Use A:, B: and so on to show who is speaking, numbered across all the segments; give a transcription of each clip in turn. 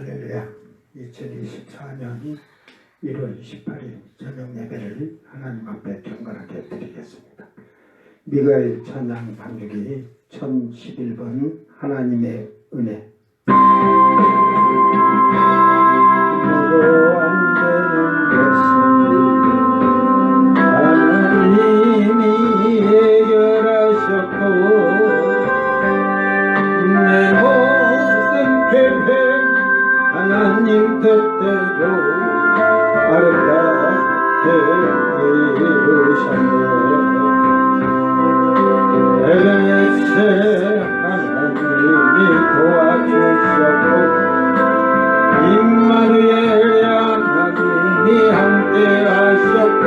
A: 할렐루야. 2024년이 1월 28일 저녁 예배를 하나님 앞에 경건하게 드리겠습니다. 미가엘 찬양 반주기 1011번 하나님의 은혜. 너로 안 되는 것은 하나님이 해결하셨고 내 모든 계획 하나님 뜻대로 아름답게 이루셨네. 에베네셀 하나님이 도와주셨고 임마누엘 하나님이 함께하셨고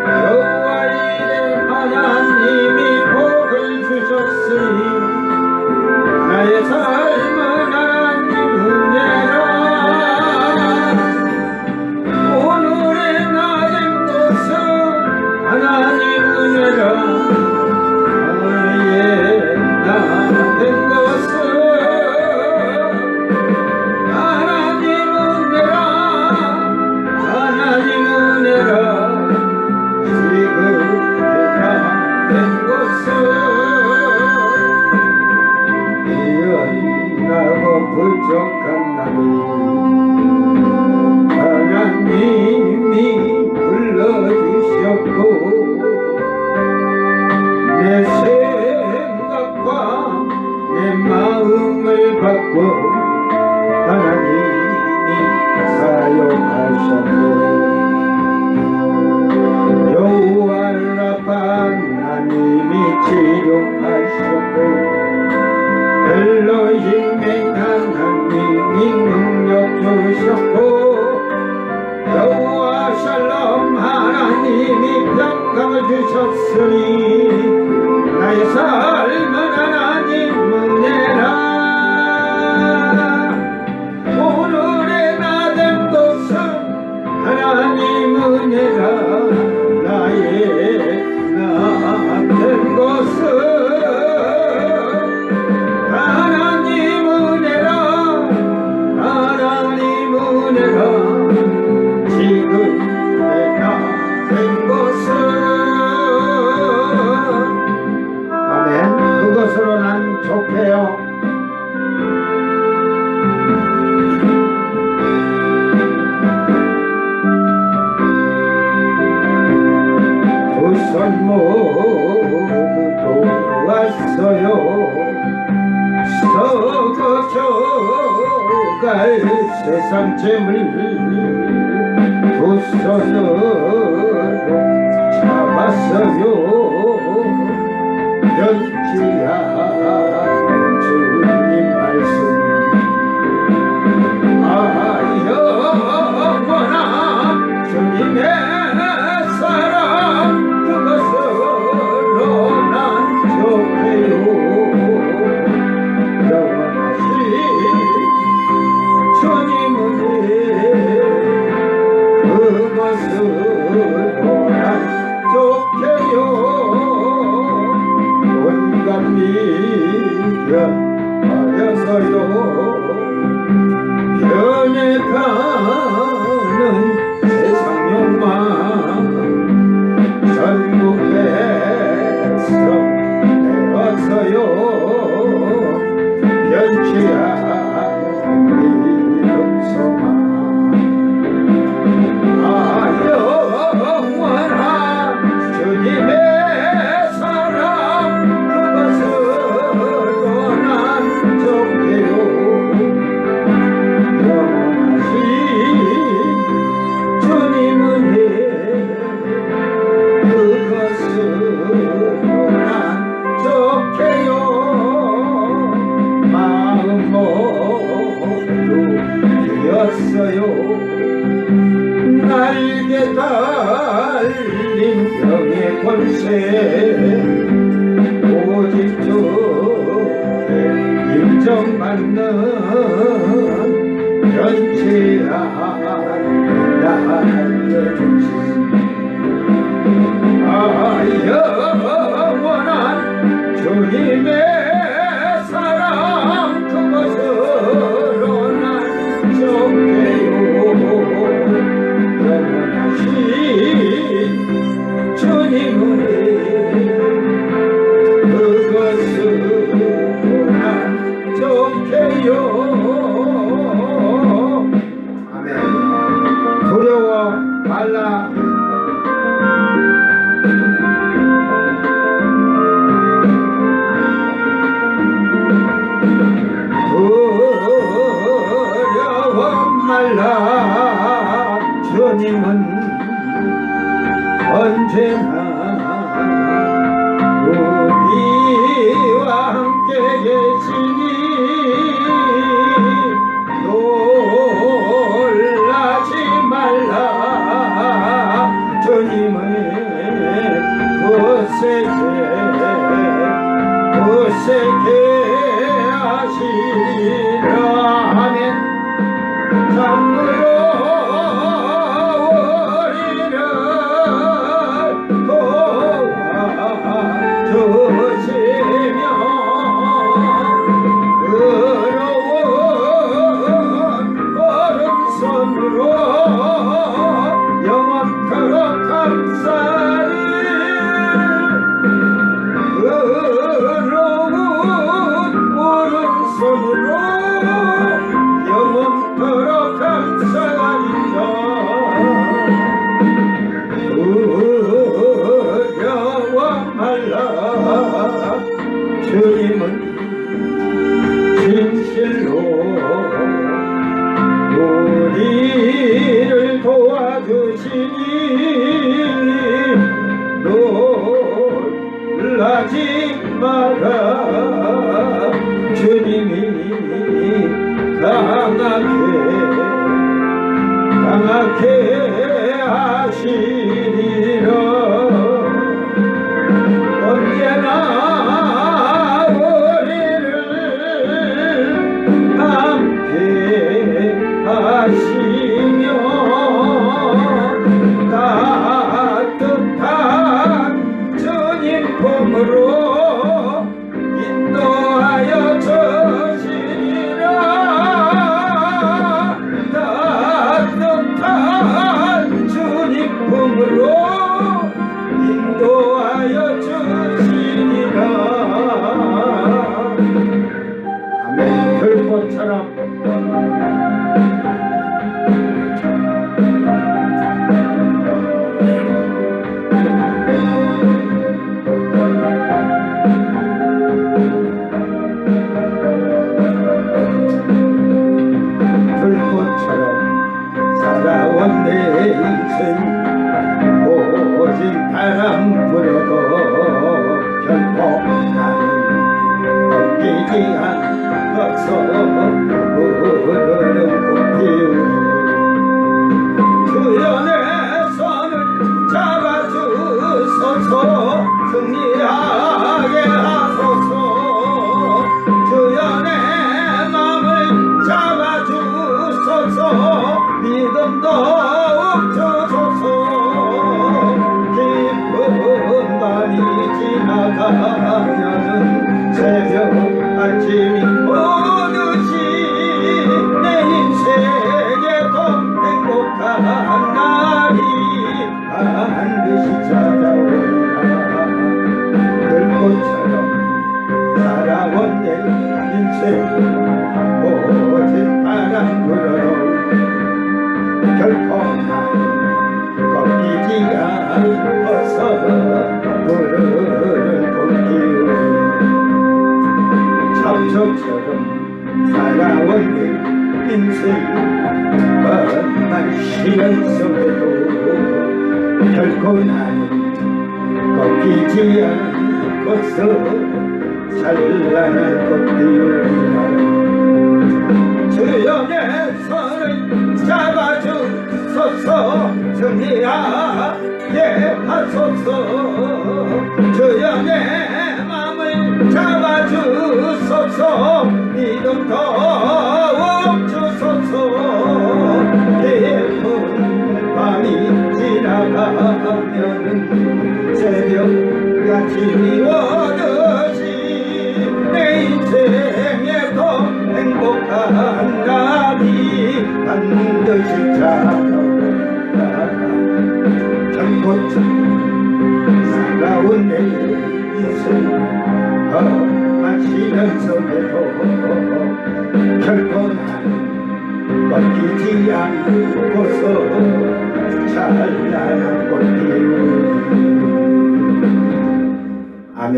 A: 여호와 이레 하나님이 복을 주셨으니 나의 삶은 하나님 은혜라. 오늘의 나의 것은 하나님 은혜라. 나의 나된 것은 하나님 은혜라. 하나님 은혜라. 지금 나된 것은 미련하고 부족한 나를 하나님이 불러주셨고 내 생각과 내 마음을 바꿔 하나님이 사용하셨네. 여호와 라파 하나님이 치료하셨고 엘로힘의 하나님이 능력 주셨고 여호와 샬롬 하나님이 평강을 주셨으니 나의 삶은 하나님 은혜라. 오늘의 나된 것은 하나님 은혜라. 나의 나된 것은 하나님 은혜라. 하나님 은혜라. 지금 내가 된 것은 아멘. 그것으로 난 족해요. 두 손 모두 도왔어요. 썩어져갈 세상 재물 두 손으로 잡았어요. 변치한 주님 말씀 영원한 주님의 사랑 그것으로 난 좋대요. 영원하신 주님은 그것으로 난 좋게요. 온갖 미련 버려서요 변해가는 세상 욕망 전부 뺏어 내어서요 변치 않는 이름 소망 영원한 주님의 사랑 그것으로 난 좋게요. 영원하신 주님은 그것으로 난 좋게요. 마음 모두 비었어요. 날개 달린 병의 권세 오직 주께 인정받는 변치 않는 나의 중심 영원한 주님의 사랑 그것으로 난 인색해 하시리라. 아멘. 참으로 우리를 도와주시며 의로운 오른손으로 영원토록 감사리. 의로운 오른손으로 영원토록 감사하리라. 두려워 말라. 주님은 진실로 우리를 도와주시니 놀라지 마라. 주님이 강하게 하시리라. 언제나 우리를 함께 하시며 따뜻한 주님 품으로 인도하여 주시리라. 따뜻한 주님 품으로 인도하여 주시리라. 아멘. 별꽃처럼 살아온 내 인생 오직 바람 불어도 결코 나는 꺾이지 않고서 흐르는 꽃피우니 주여 내 손을 잡아주소서. 승리하게 하소서. 주여 내 맘을 잡아주소서. 믿음도 주소서. 깊은 밤이 지나가면은 새벽 아침이 오듯이 내 인생에도 행복한 날이 반드시 찾아오리라. 들꽃처럼 살아온 내 인생 오직 바람 불어도 결코 꺾이지 않고서 흐르는 꽃기운 참초처럼 살아온 내 인생 험한 시련 속에도 결코 나는 꺾이지 않고서 찬란한 꽃기운이라. 주여 내 손을 잡아주소서. 승리하게 하소서. 주여 내 맘을 잡아주소서. 믿음 더욱 주소서. 깊은 밤이 지나가면은 새벽 아침이 오듯이 내 인생에도 행복한 날이 반드시 찾아오리라. 결꽃처럼 살아온 내 인생 험한 시련 속에도 결코 나는 꺾이지 않고서 찬란한 꽃피우니. 아멘.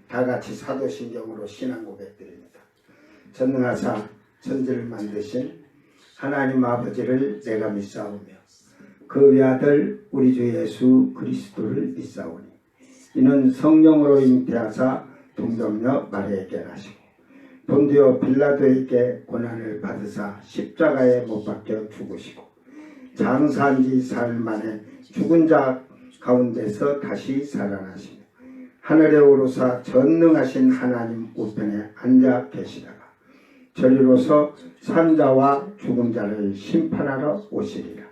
A: 다같이 사도신경으로 신앙 고백드립니다. 전능하사 천지를 만드신 하나님 아버지를 내가 믿사오며 그 외아들 우리 주 예수 그리스도를 믿사오니 이는 성령으로 잉태하사 동정녀 마리아에게 나시고 본디오 빌라도에게 고난을 받으사 십자가에 못 박혀 죽으시고 장사한 지 사흘 만에 죽은 자 가운데서 다시 살아나시며 하늘에 오르사 전능하신 하나님 우편에 앉아 계시다가 저리로서 산자와 죽은 자를 심판하러 오시리라.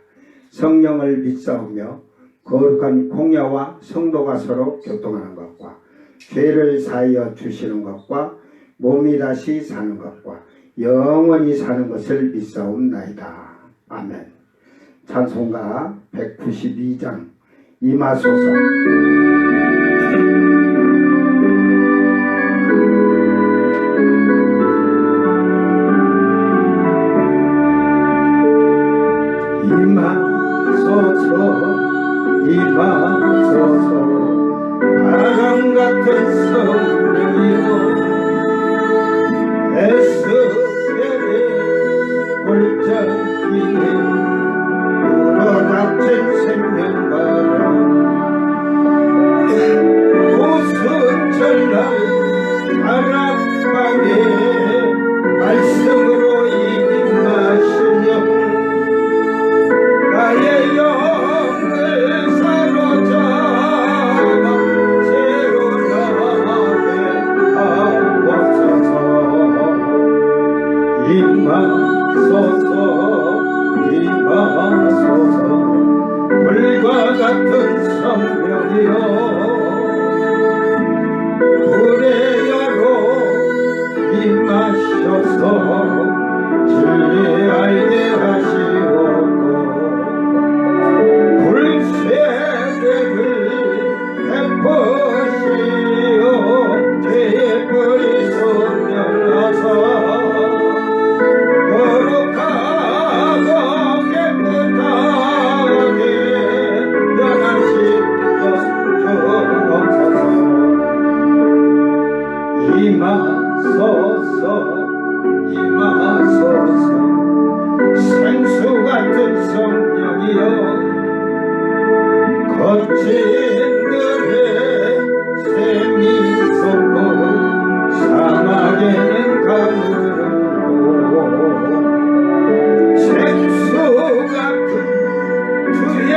A: 성령을 믿사오며 거룩한 공야와 성도가 서로 교통하는 것과 죄를 사하여 주시는 것과 몸이 다시 사는 것과 영원히 사는 것을 믿사옵나이다. 아멘. 찬송가 192장 임하소서. 임하소서 바람 같은 성령이여 에스겔의 골짜기에 불어닥친 생명바람 오순절날 다락방에 말씀으로 임하시며 나의 영을 사로잡아 새로 나게 하옵소서. 임하소서 임하소서 불과 같은 성령이여 불의 여로 임하셔서 진리 알게 하시옵고 불세대를 베푸시오 죄의 뿌리 소멸하사 거룩하고 깨끗하게 변하시옵소서. 임하소서 임하소서 생수 같은 성령이여 거친 들에 샘이 솟고 사막에는 가물고 생수 같은 주의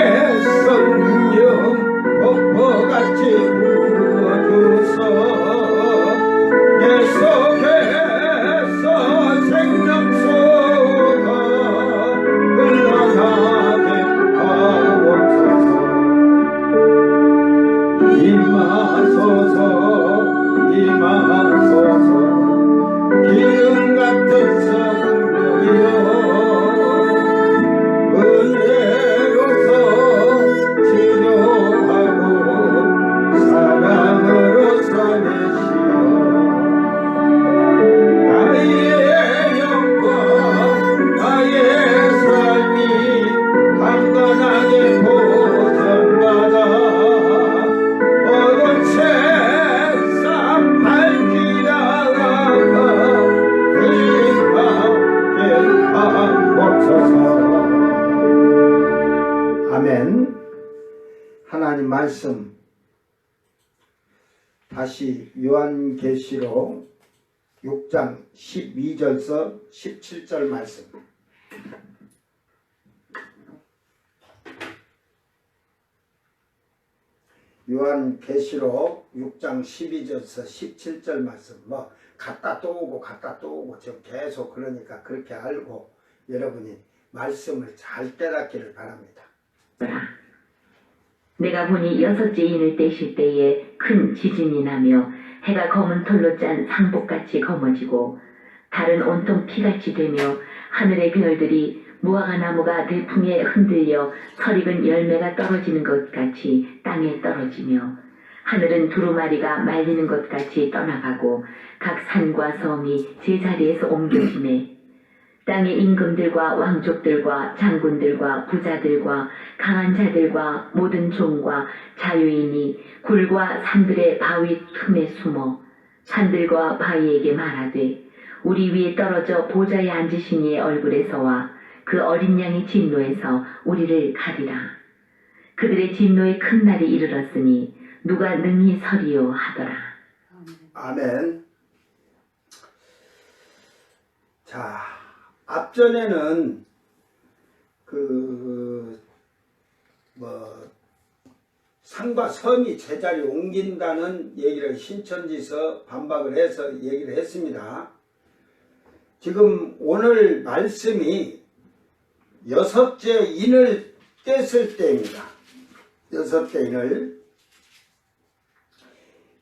A: 성령 폭포같이 부어주소 내 속에서 생명수가 흘러가게 하옵소서. 임하소서 임하소서 기름 같은 성령이여 은혜로서 치료하고 사랑으로 삼으시오 나의 영과 나의 삶이 강건하게 보존받아 어두운 세상 밝히다가 빛나게 하옵소서. 아멘. 하나님 말씀 다시 요한계시록 6장 12절서 17절 말씀. 요한계시록 6장 12절서 17절 말씀. 뭐 갔다 또 오고 갔다 또 오고 지금 계속 그러니까 그렇게 알고 여러분이 말씀을 잘 깨닫기를 바랍니다.
B: 내가 보니 6째 인을 떼실 때에 큰 지진이 나며 해가 검은 털로 짠 상복같이 검어지고 달은 온통 피같이 되며 하늘의 별들이 무화과 나무가 대풍에 흔들려 설익은 열매가 떨어지는 것 같이 땅에 떨어지며 하늘은 두루마리가 말리는 것 같이 떠나가고 각 산과 섬이 제자리에서 옮겨지매 땅의 임금들과 왕족들과 장군들과 부자들과 강한 자들과 모든 종과 자유인이 굴과 산들의 바위 틈에 숨어 산들과 바위에게 말하되 우리 위에 떨어져 보좌에 앉으신 이의 얼굴에서와 그 어린 양의 진노에서 우리를 가리라. 그들의 진노의 큰 날이 이르렀으니 누가 능히 서리요 하더라.
A: 아멘. 자, 앞전에는 산과 섬이 제자리 옮긴다는 얘기를 신천지에서 반박을 해서 얘기를 했습니다. 지금 오늘 말씀이 여섯째 인을 뗐을 때입니다. 여섯째 인을.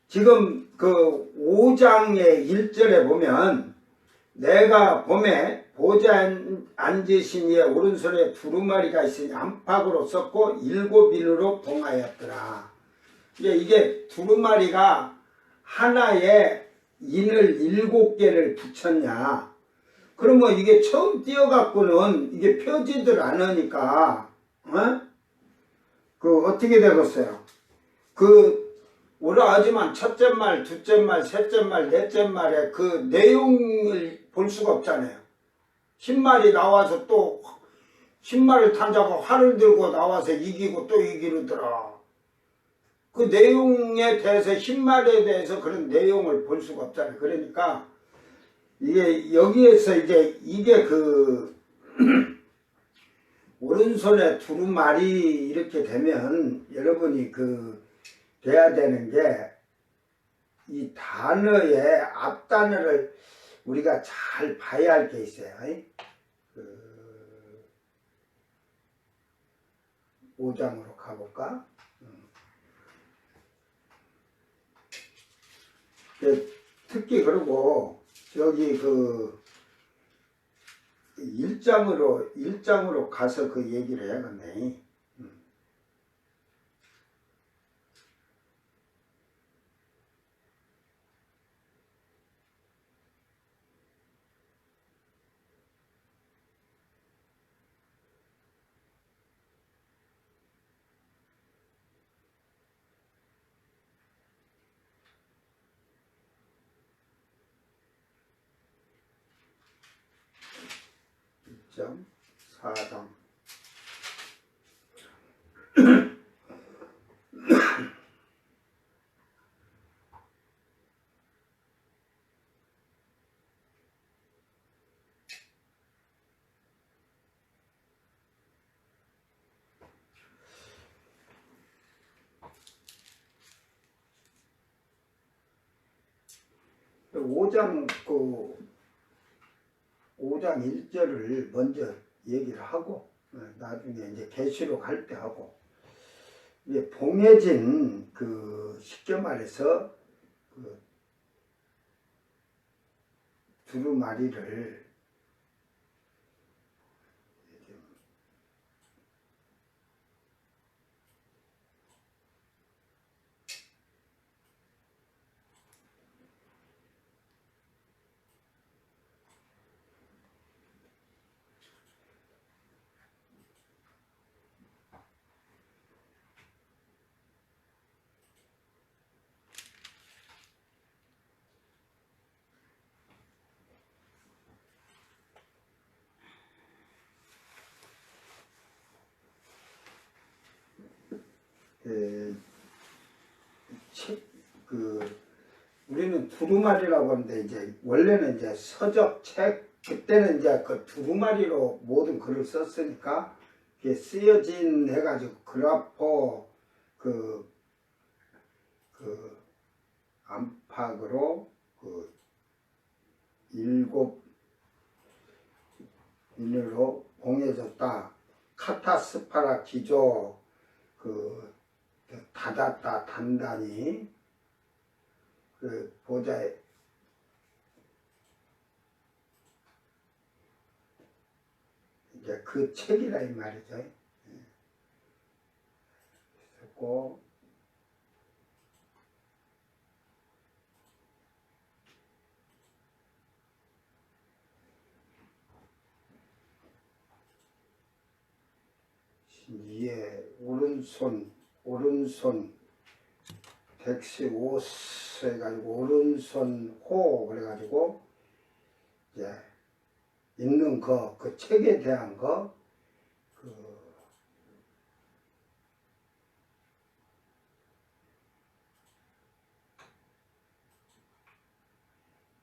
A: 지금 그 5장의 1절에 보면 내가 봄에 보좌에 앉으신 이의 오른손에 두루마리가 있으니 안팎으로 썼고 7인으로 봉하였더라. 이게 두루마리가 하나에 인을 7개를 붙였냐. 그러면 이게 처음 띄어갖고는 이게 펴지들 않으니까, 어떻게 되겠어요? 하지만 첫째 말, 둘째 말, 셋째 말, 넷째 말에 그 내용을 볼 수가 없잖아요. 신말이 나와서 또 신말을 탄자고 활을 들고 나와서 이기고 또 이기더라. 그 내용에 대해서 신말에 대해서 그런 내용을 볼 수가 없잖아요. 그러니까 이게 여기에서 이게 오른손에 두루마리 이렇게 되면 여러분이 돼야 되는 게 이 단어의 앞단어를 우리가 잘 봐야 할 게 있어요. 5장으로 가볼까? 특히 그리고 저기 1장으로 가서 그 얘기를 해야겠네. 점 4장. 오 장 1절을 먼저 얘기를 하고 나중에 이제 계시록 할 때 하고 이제 봉해진 쉽게 말해서 두루마리를 우리는 두루마리라고 하는데 이제 원래는 이제 서적 책 그때는 이제 그 두루마리로 모든 글을 썼으니까 이게 쓰여진 해가지고 그라포 안팎으로 7인으로 봉해졌다. 카타스파라 기조 닫았다 단단히 보좌에 이제 그 책이라 이 말이죠. 그리고 이에 오른손 백시 5세 해가지고 오른손 호 그래가지고 이제 있는 그 책에 대한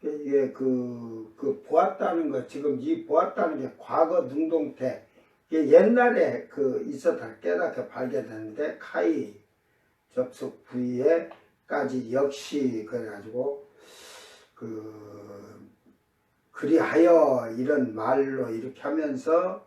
A: 이게 보았다는 거 지금 이 보았다는 게 과거 능동태 이게 옛날에 있었다 깨닫게 발견했는데 카이 접속 부위에까지 역시 그래가지고 그리하여 이런 말로 이렇게 하면서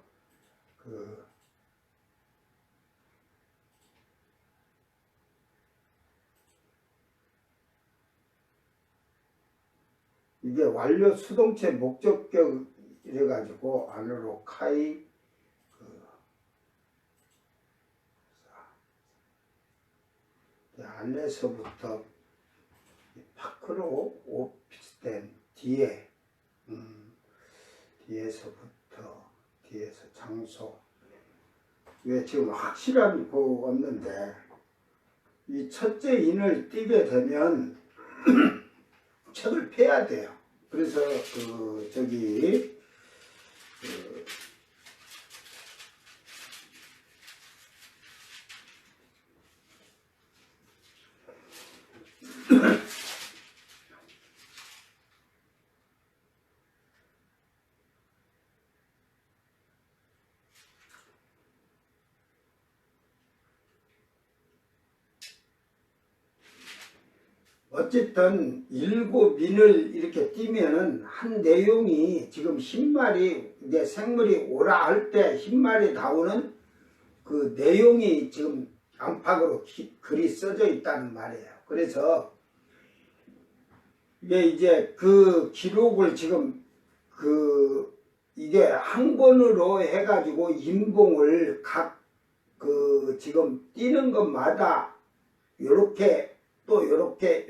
A: 이게 완료 수동체 목적격 이래가지고 안으로 카이 안에서부터 밖으로 오피스된 뒤에 뒤에서 장소 왜 지금 확실한 거 없는데 이 첫째 인을 띄게 되면 책을 펴야 돼요. 그래서 저기 어쨌든 7인을 이렇게 띄면은 한 내용이 지금 흰말이 이제 생물이 오라 할 때 흰말이 나오는 그 내용이 지금 안팎으로 글이 써져 있다는 말이에요. 그래서 이게 이제 그 기록을 지금 이게 한 권으로 해가지고 인봉을 각 지금 띄는 것마다 요렇게 또 요렇게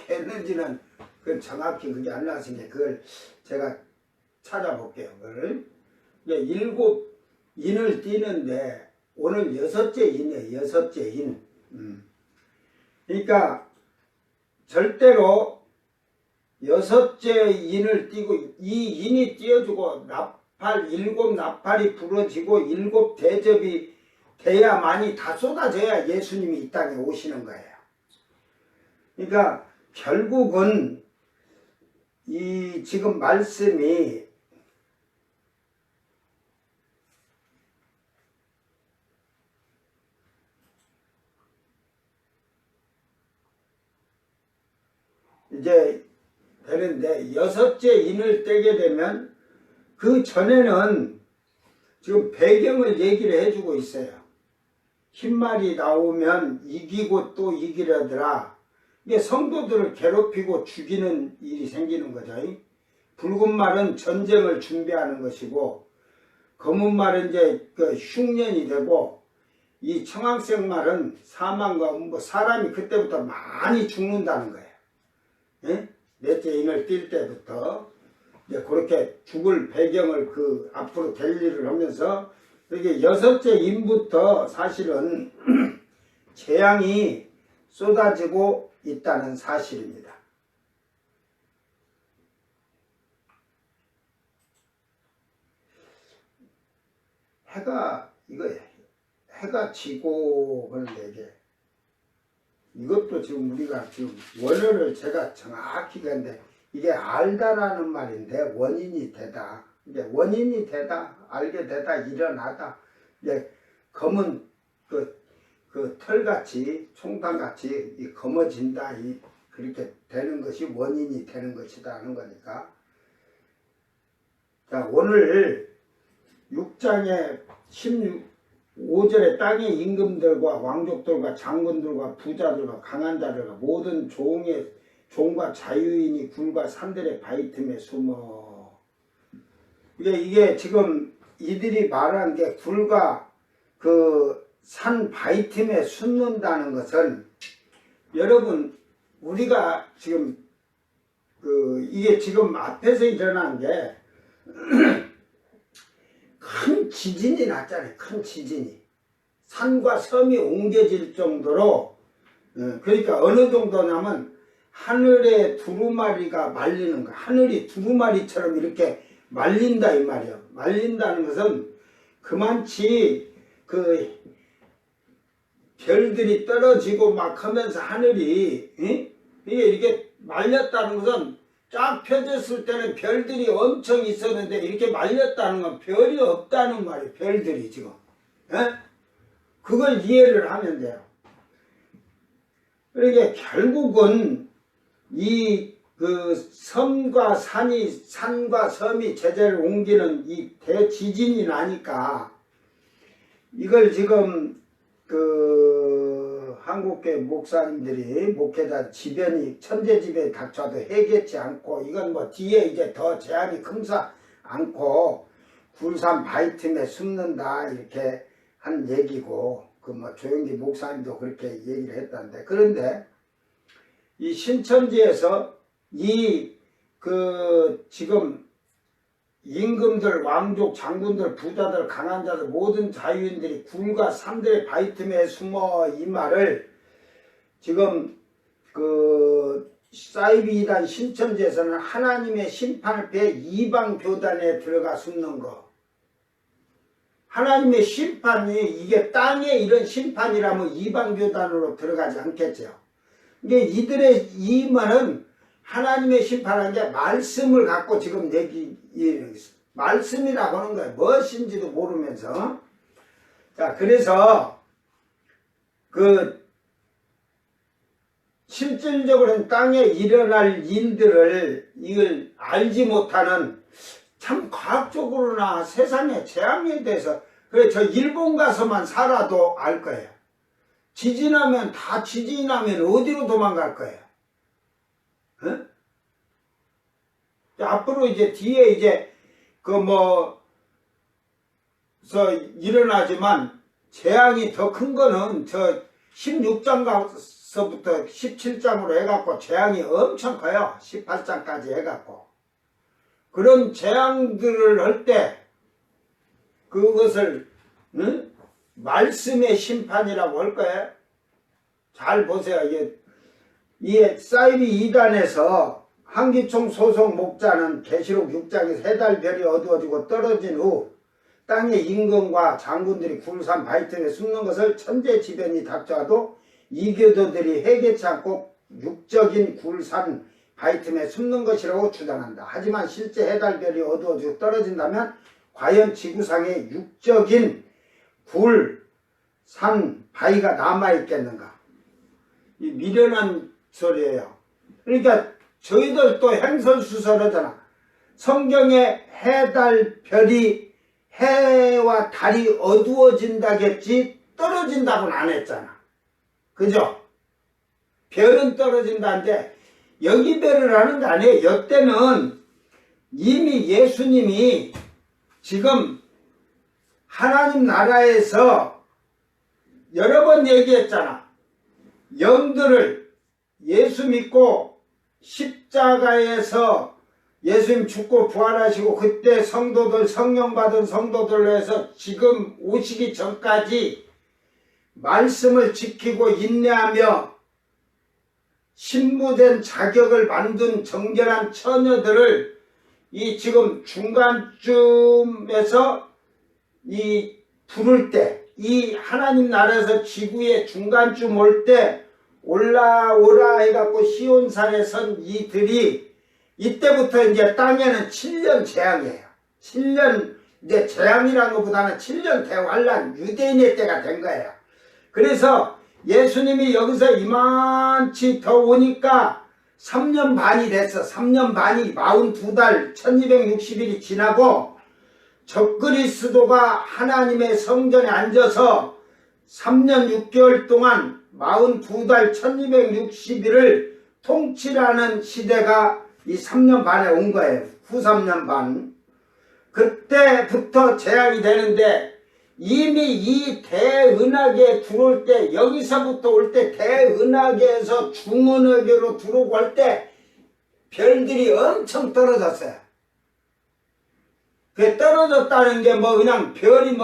A: 했는지는 그 정확히 그게 안 나왔으니까 그걸 제가 찾아볼게요. 그걸 7인을 띄는데 오늘 6째 인이에요. 6째 인. 그러니까 절대로 6째 인을 띄고 이 인이 띄어주고 나팔 7 나팔이 부러지고 7 대접이 돼야만이 다 쏟아져야 예수님이 이 땅에 오시는 거예요. 그러니까 결국은 이 지금 말씀이 이제 되는데 6째 인을 떼게 되면 그 전에는 지금 배경을 얘기를 해주고 있어요. 흰말이 나오면 이기고 또 이기려더라. 이게 성도들을 괴롭히고 죽이는 일이 생기는 거죠. 붉은 말은 전쟁을 준비하는 것이고 검은 말은 이제 흉년이 되고 이 청황색 말은 사망과 사람이 그때부터 많이 죽는다는 거예요. 예? 넷째 인을 띌 때부터 이제 그렇게 죽을 배경을 앞으로 될 일을 하면서 이게 6째 인부터 사실은 재앙이 쏟아지고 있다는 사실입니다. 해가 지고 그런데 이것도 지금 우리가 지금 원어를 제가 정확히 했는데 이게 알다라는 말인데 원인이 되다. 이제 원인이 되다, 알게 되다, 일어나다. 이제 검은 털같이 총탄같이 검어진다 그렇게 되는 것이 원인이 되는 것이다 하는 거니까. 자, 오늘 6장의 15절에 땅의 임금들과 왕족들과 장군들과 부자들과 강한 자들과 모든 종과 자유인이 굴과 산들의 바위 틈에 숨어. 이게 지금 이들이 말한 게 굴과 산 바위 틈에 숨는다는 것은 여러분 우리가 지금 이게 지금 앞에서 일어난 게 큰 지진이 났잖아요. 큰 지진이. 산과 섬이 옮겨질 정도로 그러니까 어느 정도냐면 하늘의 두루마리가 말리는 거. 하늘이 두루마리처럼 이렇게 말린다 이 말이에요. 말린다는 것은 그만치 별들이 떨어지고 막 하면서 하늘이 이게 말렸다는 것은 쫙 펴졌을 때는 별들이 엄청 있었는데 이렇게 말렸다는 건 별이 없다는 말이에요. 별들이 지금. 그걸 이해를 하면 돼요. 그러니까 결국은 그 산과 섬이 제재를 옮기는 이 대지진이 나니까 이걸 지금 그 한국교회 목사님들이 목회자 지변이 천재지변이 닥쳐도 해결치 않고 이건 뭐 뒤에 이제 더 제한이 금사 않고 굴산 바위틈에 숨는다 이렇게 한 얘기고 그 뭐 조영기 목사님도 그렇게 얘기를 했다는데, 그런데 이 신천지에서 그 지금 임금들, 왕족, 장군들, 부자들, 강한 자들, 모든 자유인들이 굴과 산들의 바위틈에 숨어 이 말을 지금 그 사이비 이단 신천지에서는 하나님의 심판을 피해 이방 교단에 들어가 숨는 거. 하나님의 심판이 이게 땅에 이런 심판이라면 이방 교단으로 들어가지 않겠죠. 이게 이들의 이 말은 하나님의 심판한 게 말씀을 갖고 지금 말씀이라고 하는 거예요. 무엇인지도 모르면서. 자, 그래서 실질적으로는 땅에 일어날 일들을 이걸 알지 못하는, 참 과학적으로나 세상의 재앙에 대해서, 그래 저 일본 가서만 살아도 알 거예요. 지진하면 어디로 도망갈 거예요? 어? 앞으로 이제 뒤에 이제 일어나지만 재앙이 더 큰 거는 저 16장서부터 17장으로 해갖고 재앙이 엄청 커요. 18장까지 해갖고. 그런 재앙들을 할 때 그것을 말씀의 심판이라고 할 거예요. 잘 보세요. 이게 사이비 2단에서 한기총 소속 목자는 계시록 6장에서 해달별이 어두워지고 떨어진 후 땅의 임금과 장군들이 굴산 바위틈에 숨는 것을 천재지변이 닥쳐도 이교도들이 해결치 않고 육적인 굴산 바위틈에 숨는 것이라고 주장한다. 하지만 실제 해달별이 어두워지고 떨어진다면 과연 지구상에 육적인 굴, 산, 바위가 남아있겠는가? 이 미련한 소리예요. 그러니까 저희들 또 행설수설하잖아. 성경에 해달별이 해와 달이 어두워진다겠지 떨어진다고는 안 했잖아. 그죠? 별은 떨어진다는데 여기 별을 하는 거 아니에요. 여태는 이미 예수님이 지금 하나님 나라에서 여러 번 얘기했잖아. 영들을 예수 믿고 십자가에서 예수님 죽고 부활하시고 그때 성도들, 성령 받은 성도들로 해서 지금 오시기 전까지 말씀을 지키고 인내하며 신부된 자격을 만든 정결한 처녀들을 이 지금 중간쯤에서 이 부를 때, 이 하나님 나라에서 지구의 중간쯤 올 때 올라오라 해갖고 시온산에 선 이들이 이때부터 이제 땅에는 7년 재앙이에요. 7년 이제 재앙이라는 것보다는 7년 대환란 유대인의 때가 된 거예요. 그래서 예수님이 여기서 이만치 더 오니까 3년 반이 됐어. 3년 반이 42달 1260일이 지나고 적그리스도가 하나님의 성전에 앉아서 3년 6개월 동안 42달 1260일을 통치라는 시대가 이 3년 반에 온 거예요. 후 3년 반. 그때부터 재앙이 되는데 이미 이 대은하계에 들어올 때, 여기서부터 올 때 대은하계에서 중은하계로 들어오고 할 때 별들이 엄청 떨어졌어요. 그 떨어졌다는 게 뭐 그냥 별이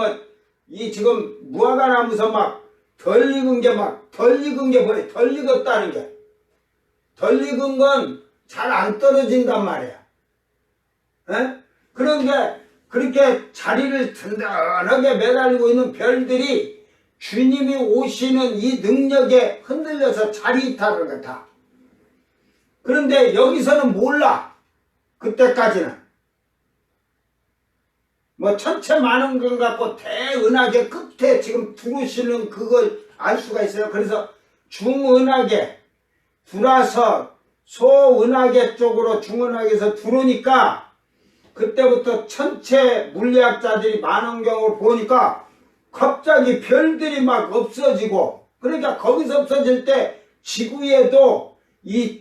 A: 이 지금 무화과나무에서 막 덜 익은 게 뭐래. 덜 익었다는 게. 덜 익은 건 잘 안 떨어진단 말이야. 에? 그런 게 그렇게 자리를 든든하게 매달리고 있는 별들이 주님이 오시는 이 능력에 흔들려서 자리 이탈을 거다. 그런데 여기서는 몰라. 그때까지는. 뭐 천체 많은 것 같고 대은하계 끝에 지금 두르시는 그걸 알 수가 있어요. 그래서 중은하계, 들어와서 소은하계 쪽으로 중은하계에서 들어오니까 그때부터 천체 물리학자들이 많은 경우를 보니까 갑자기 별들이 막 없어지고, 그러니까 거기서 없어질 때 지구에도 이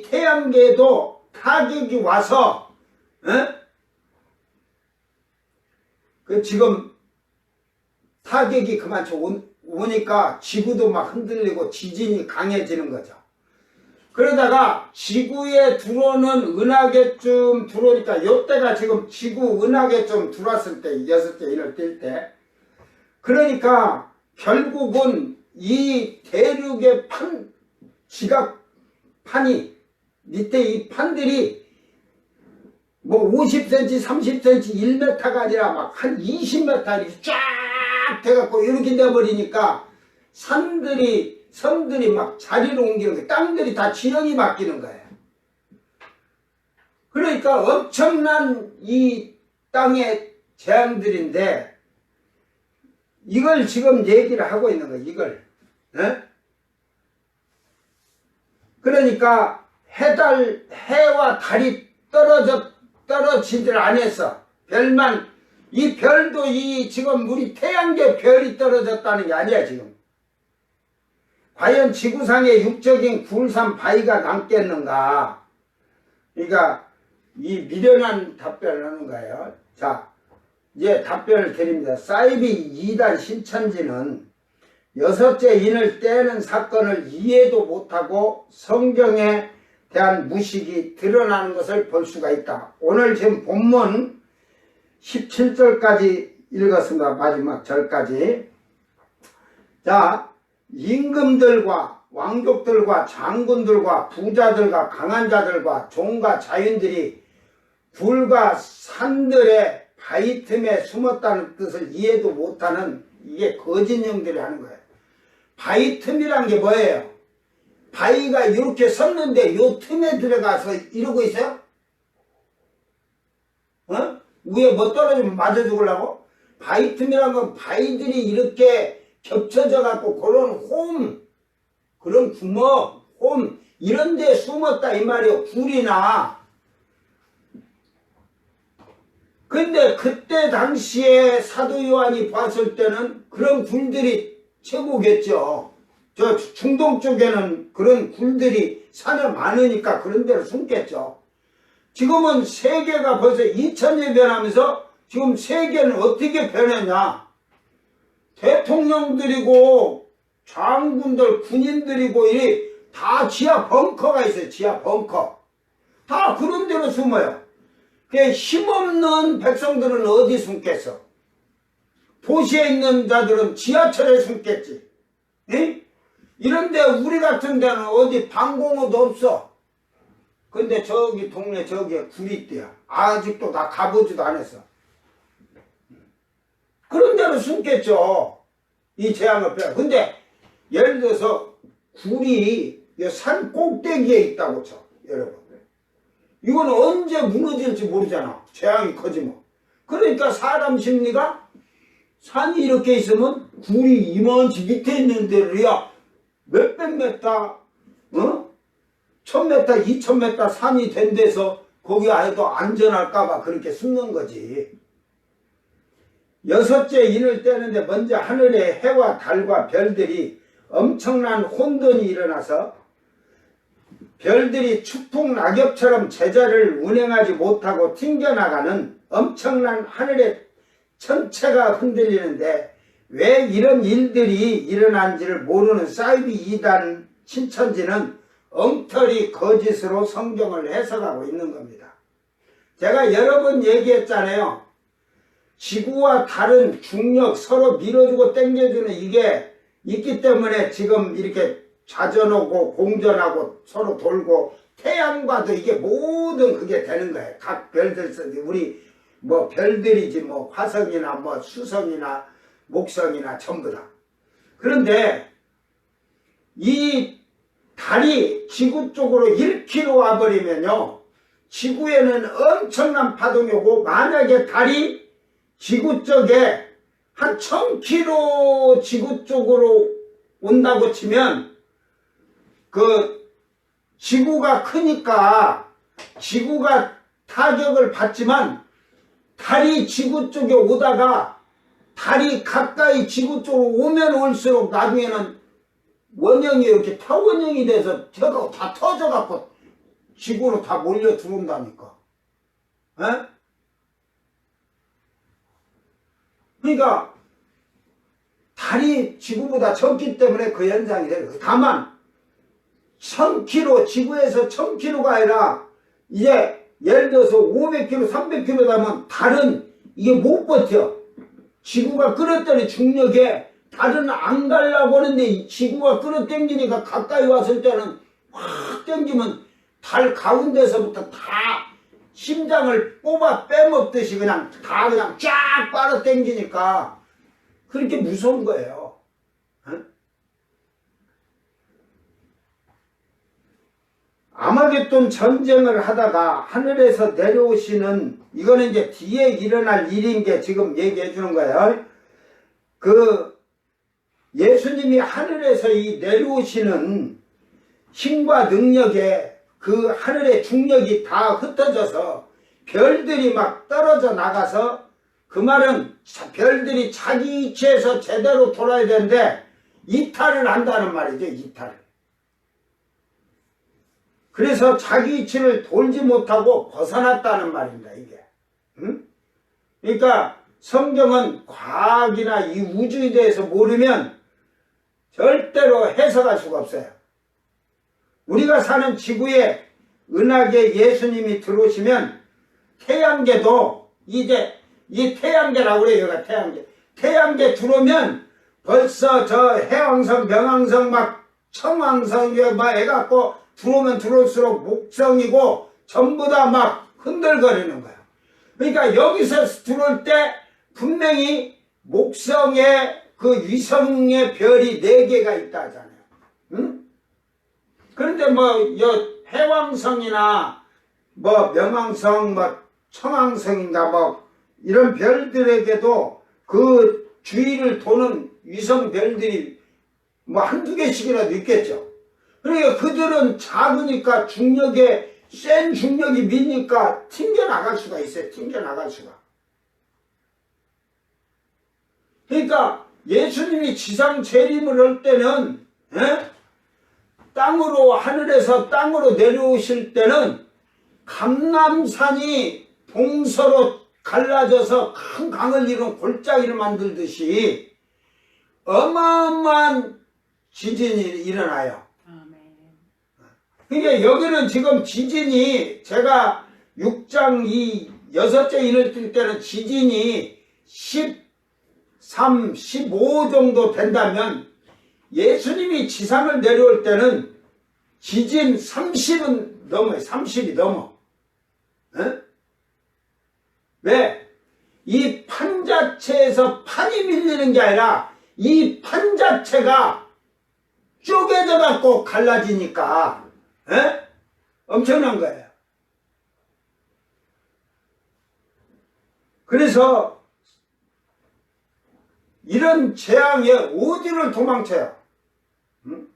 A: 태양계에도 타격이 와서, 그 지금 타격이 그만큼 오니까 지구도 막 흔들리고 지진이 강해지는 거죠. 그러다가 지구에 들어오는 은하계쯤 들어오니까 요때가 지금 지구 은하계쯤 들어왔을 때 6개 인을 뛸 때, 그러니까 결국은 이 대륙의 지각판이 밑에 이 판들이 뭐 50cm, 30cm, 1m가 아니라 막 한 20m 이렇게 쫙 돼갖고 이렇게 돼버리니까 섬들이 막 자리로 옮기는 거예요. 땅들이 다 지형이 바뀌는 거예요. 그러니까 엄청난 이 땅의 재앙들인데 이걸 지금 얘기를 하고 있는 거예요. 이걸. 그러니까 해와 달이 떨어지질 않았어. 별만, 이 별도 지금 우리 태양계 별이 떨어졌다는 게 아니야, 지금. 과연 지구상에 육적인 굴산 바위가 남겠는가? 그러니까 이 미련한 답변을 하는 거예요. 자, 이제 답변을 드립니다. 사이비 2단 신천지는 6째 인을 떼는 사건을 이해도 못하고 성경에 대한 무식이 드러나는 것을 볼 수가 있다. 오늘 지금 본문 17절까지 읽었습니다. 마지막 절까지. 자, 임금들과 왕족들과 장군들과 부자들과 강한 자들과 종과 자윤들이 굴과 산들의 바위 틈에 숨었다는 뜻을 이해도 못하는 이게 거짓형들이 하는 거예요. 바위 틈이란 게 뭐예요? 바위가 이렇게 섰는데 요 틈에 들어가서 이러고 있어요? 위에 뭐 떨어지면 맞아 죽으려고? 바위 틈이란 건 바위들이 이렇게 겹쳐져 갖고 그런 구멍, 이런 데 숨었다 이 말이에요. 굴이나. 근데 그때 당시에 사도 요한이 봤을 때는 그런 굴들이 최고겠죠. 저 중동 쪽에는 그런 굴들이 산에 많으니까 그런 데로 숨겠죠. 지금은 세계가 벌써 2000년이 변하면서 지금 세계는 어떻게 변했냐. 대통령들이고 장군들, 군인들이고 다 지하 벙커가 있어요. 지하 벙커. 다 그런 데로 숨어요. 힘없는 백성들은 어디 숨겠어? 도시에 있는 자들은 지하철에 숨겠지. 응? 이런데 우리 같은 데는 어디 방공호도 없어. 근데 저기 동네 저기에 굴이 있대요. 아직도 나 가보지도 않았어. 그런 데로 숨겠죠. 이 재앙을 빼. 근데 예를 들어서 굴이 산 꼭대기에 있다고 쳐. 여러분. 이건 언제 무너질지 모르잖아. 재앙이 커지면. 그러니까 사람 심리가 산이 이렇게 있으면 굴이 이만치 밑에 있는 데를야 몇백 메타, 1000m, 2000m 산이 된 데서 거기 아예도 안전할까봐 그렇게 숨는 거지. 6째 인을 떼는데 먼저 하늘의 해와 달과 별들이 엄청난 혼돈이 일어나서 별들이 추풍 낙엽처럼 제자를 운행하지 못하고 튕겨나가는 엄청난 하늘의 천체가 흔들리는데 왜 이런 일들이 일어난지를 모르는 사이비 2단 신천지는 엉터리 거짓으로 성경을 해석하고 있는 겁니다. 제가 여러 번 얘기했잖아요. 지구와 달은 중력 서로 밀어주고 당겨주는 이게 있기 때문에 지금 이렇게 자전하고 공전하고 서로 돌고 태양과도 이게 모든 그게 되는 거예요. 각 별들, 우리 뭐 별들이지 뭐 화성이나 뭐 수성이나 목성이나 전부 다. 그런데 이 달이 지구 쪽으로 1km 와버리면요. 지구에는 엄청난 파동이 오고 만약에 달이 지구 쪽에 한 1000km 지구 쪽으로 온다고 치면 그 지구가 크니까 지구가 타격을 받지만 달이 지구 쪽에 오다가 달이 가까이 지구 쪽으로 오면 올수록 나중에는 원형이 이렇게 타원형이 돼서 저거 다 터져갖고 지구로 다 몰려 들어온다니까. 에? 그러니까 달이 지구보다 적기 때문에 그 현상이 돼요. 다만 1000km, 지구에서 1000km가 아니라 이제 예를 들어서 500km, 300km 되면 달은 이게 못 버텨. 지구가 끌어들이는 중력에 달은 안 가려고 하는데 지구가 끌어당기니까 가까이 왔을 때는 확 당기면 달 가운데서부터 다 심장을 뽑아 빼먹듯이 그냥 다 그냥 쫙 빨아 당기니까 그렇게 무서운 거예요. 어? 아마겟돈 전쟁을 하다가 하늘에서 내려오시는, 이거는 이제 뒤에 일어날 일인 게 지금 얘기해 주는 거예요. 그 예수님이 하늘에서 이 내려오시는 힘과 능력에 그 하늘의 중력이 다 흩어져서 별들이 막 떨어져 나가서, 그 말은 별들이 자기 위치에서 제대로 돌아야 되는데 이탈을 한다는 말이죠. 이탈을. 그래서 자기 위치를 돌지 못하고 벗어났다는 말입니다. 이게. 응? 그러니까 성경은 과학이나 이 우주에 대해서 모르면 절대로 해석할 수가 없어요. 우리가 사는 지구에 은하계 예수님이 들어오시면 태양계도 이제 이 태양계라고 그래요. 여기가 태양계. 태양계 들어오면 벌써 저 해왕성, 명왕성, 막 청왕성 막 해갖고 들어오면 들어올수록 목성이고 전부 다 막 흔들거리는 거야. 그러니까 여기서 들어올 때 분명히 목성에 그 위성의 별이 4개가 있다 하잖아요. 응? 그런데 뭐 해왕성이나 뭐 명왕성, 뭐 청왕성인가 뭐 이런 별들에게도 그 주위를 도는 위성 별들이 뭐 한두 개씩이라도 있겠죠. 그러니까 그들은 작으니까 중력에 센 중력이 미니까 튕겨나갈 수가 있어요. 튕겨나갈 수가. 그러니까 예수님이 지상 재림을 할 때는 땅으로, 하늘에서 땅으로 내려오실 때는 감람산이 동서로 갈라져서 큰 강을 이룬 골짜기를 만들듯이 어마어마한 지진이 일어나요. 그러니까 여기는 지금 지진이, 제가 6장 6째 인을 뜰 때는 지진이 13, 15 정도 된다면 예수님이 지상을 내려올 때는 지진 30은 넘어요. 30이 넘어. 에? 왜? 이 판 자체에서 판이 밀리는 게 아니라 이 판 자체가 쪼개져 갖고 갈라지니까 엄청난 거예요. 그래서 이런 재앙에 어디를 도망쳐요? 응?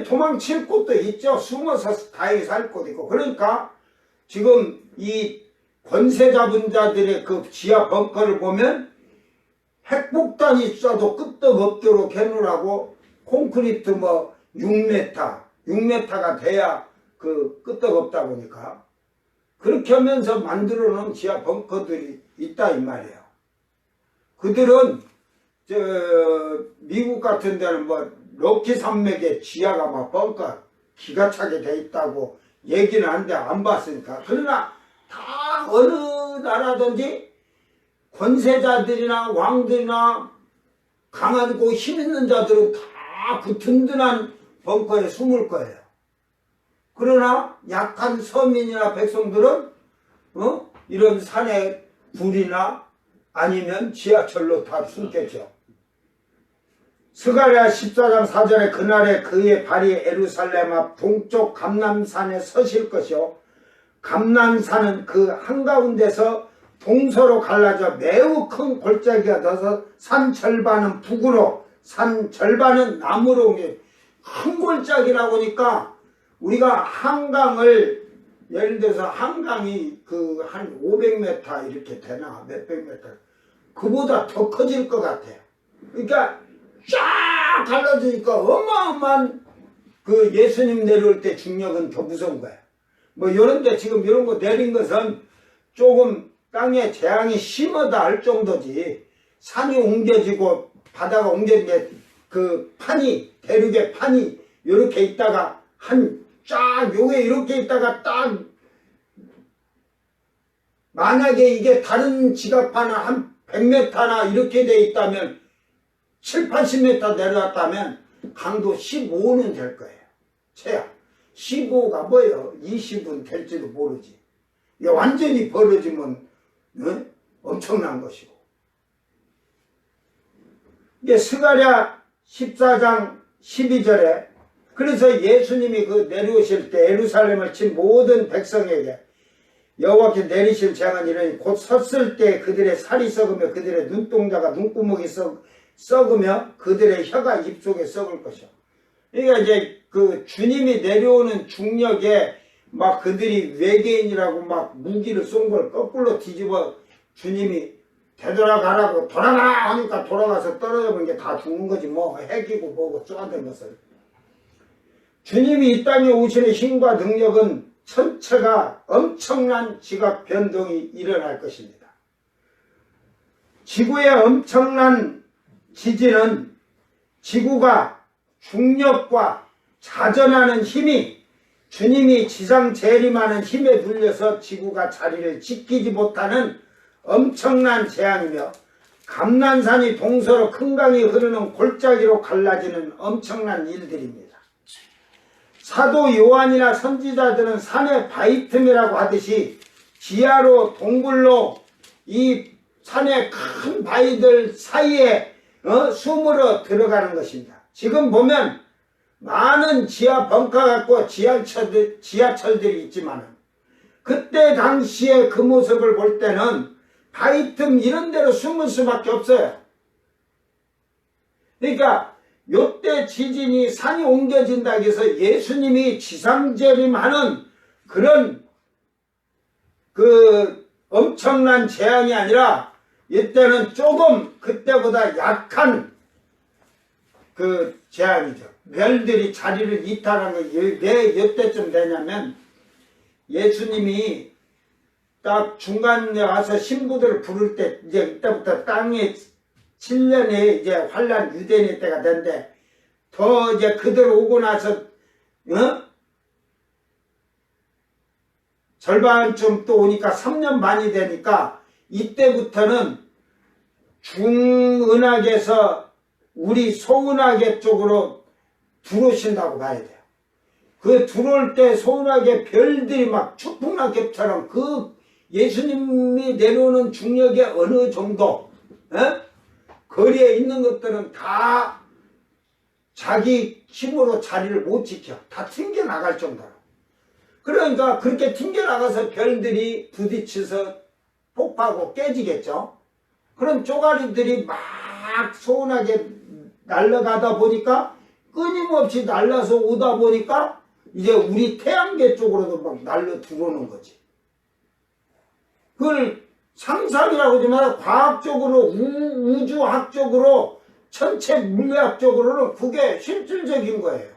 A: 도망칠 곳도 있죠. 숨어서 다행히 살 곳도 있고. 그러니까 지금 이 권세 잡은 자들의 그 지하 벙커를 보면 핵폭탄이 쏴도 끄떡없도록 해놓으라고 콘크리트 뭐 6m가 돼야 그 끄떡없다 보니까 그렇게 하면서 만들어 놓은 지하 벙커들이 있다 이 말이에요. 그들은 미국 같은 데는 뭐 럭키 산맥에 지하가 막 벙커 기가 차게 돼 있다고 얘기는 하는데 안 봤으니까. 그러나 다 어느 나라든지 권세자들이나 왕들이나 강하고 힘 있는 자들은 다 그 든든한 벙커에 숨을 거예요. 그러나 약한 서민이나 백성들은 이런 산에 불이나 아니면 지하철로 다 숨겠죠. 스가랴 14장 4절에 그날에 그의 발이 예루살렘 앞 동쪽 감람산에 서실 것이요 감람산은 그 한가운데서 동서로 갈라져 매우 큰 골짜기가 되어서 산 절반은 북으로 산 절반은 나무로 옮겨. 큰 골짜기라고 하니까 우리가 한강을 예를 들어서 한강이 그 한 500m 이렇게 되나 몇백 미터 그보다 더 커질 것 같아요. 그러니까 쫙 갈라지니까 어마어마한 그 예수님 내려올 때 중력은 더 무서운 거야. 뭐 이런데 지금 이런 거 내린 것은 조금 땅에 재앙이 심하다 할 정도지 산이 옮겨지고 바다가 옮겨진 게 그 판이 대륙의 판이 이렇게 있다가 한 쫙 요게 이렇게 있다가 딱 만약에 이게 다른 지갑 하나 한 100m나 이렇게 돼 있다면 7, 80m 내려왔다면 강도 15는 될 거예요. 최악. 15가 뭐예요? 20은 될지도 모르지. 이게 완전히 벌어지면 엄청난 것이고. 이게 스가랴 14장 12절에 그래서 예수님이 그 내려오실 때 예루살렘을 친 모든 백성에게 여호와께 내리실 재앙은 이러니 곧 섰을 때 그들의 살이 썩으며 그들의 눈동자가 눈구멍이 썩으며 그들의 혀가 입속에 썩을 것이요. 그러니까 이제 그 주님이 내려오는 중력에 막 그들이 외계인이라고 막 무기를 쏜 걸 거꾸로 뒤집어 주님이 되돌아가라고 돌아가라 하니까 돌아가서 떨어져 보는 게 다 죽는 거지 뭐 핵이고 뭐고 쏘아댄 것을. 주님이 이 땅에 오시는 힘과 능력은 전체가 엄청난 지각 변동이 일어날 것입니다. 지구의 엄청난 지진은 지구가 중력과 자전하는 힘이 주님이 지상 재림하는 힘에 눌려서 지구가 자리를 지키지 못하는 엄청난 재앙이며 감난산이 동서로 큰 강이 흐르는 골짜기로 갈라지는 엄청난 일들입니다. 사도 요한이나 선지자들은 산의 바위 틈이라고 하듯이 지하로 동굴로 이 산의 큰 바위들 사이에 숨으로 들어가는 것입니다. 지금 보면 많은 지하 벙커 같고 지하철들이 있지만 그때 당시에 그 모습을 볼 때는 바위 틈 이런 데로 숨을 수밖에 없어요. 그러니까 요때 지진이 산이 옮겨진다 해서 예수님이 지상재림하는 그런 그 엄청난 재앙이 아니라 이때는 조금 그때보다 약한 그 재앙이죠. 별들이 자리를 이탈하는 게 왜 이때쯤 되냐면 예수님이 딱 중간에 와서 신부들을 부를 때 이제 이때부터 땅에 7년에 이제 환란 유대인의 때가 된대. 더 이제 그들 오고 나서 절반쯤 또 오니까 3년 반이 되니까 이때부터는 중은하계에서 우리 소은하계 쪽으로 들어오신다고 봐야 돼요. 그 들어올 때 소은하계 별들이 막 추풍낙엽처럼 그 예수님이 내려오는 중력의 어느 정도 거리에 있는 것들은 다 자기 힘으로 자리를 못 지켜. 다 튕겨나갈 정도로. 그러니까 그렇게 튕겨나가서 별들이 부딪혀서 폭파하고 깨지겠죠. 그런 쪼가리들이 막 소원하게 날아가다 보니까 끊임없이 날라서 오다 보니까 이제 우리 태양계 쪽으로도 막 날려 들어오는 거지. 그걸 상상이라고 하지 마라. 과학적으로 우주학적으로 천체 물리학적으로는 그게 실질적인 거예요.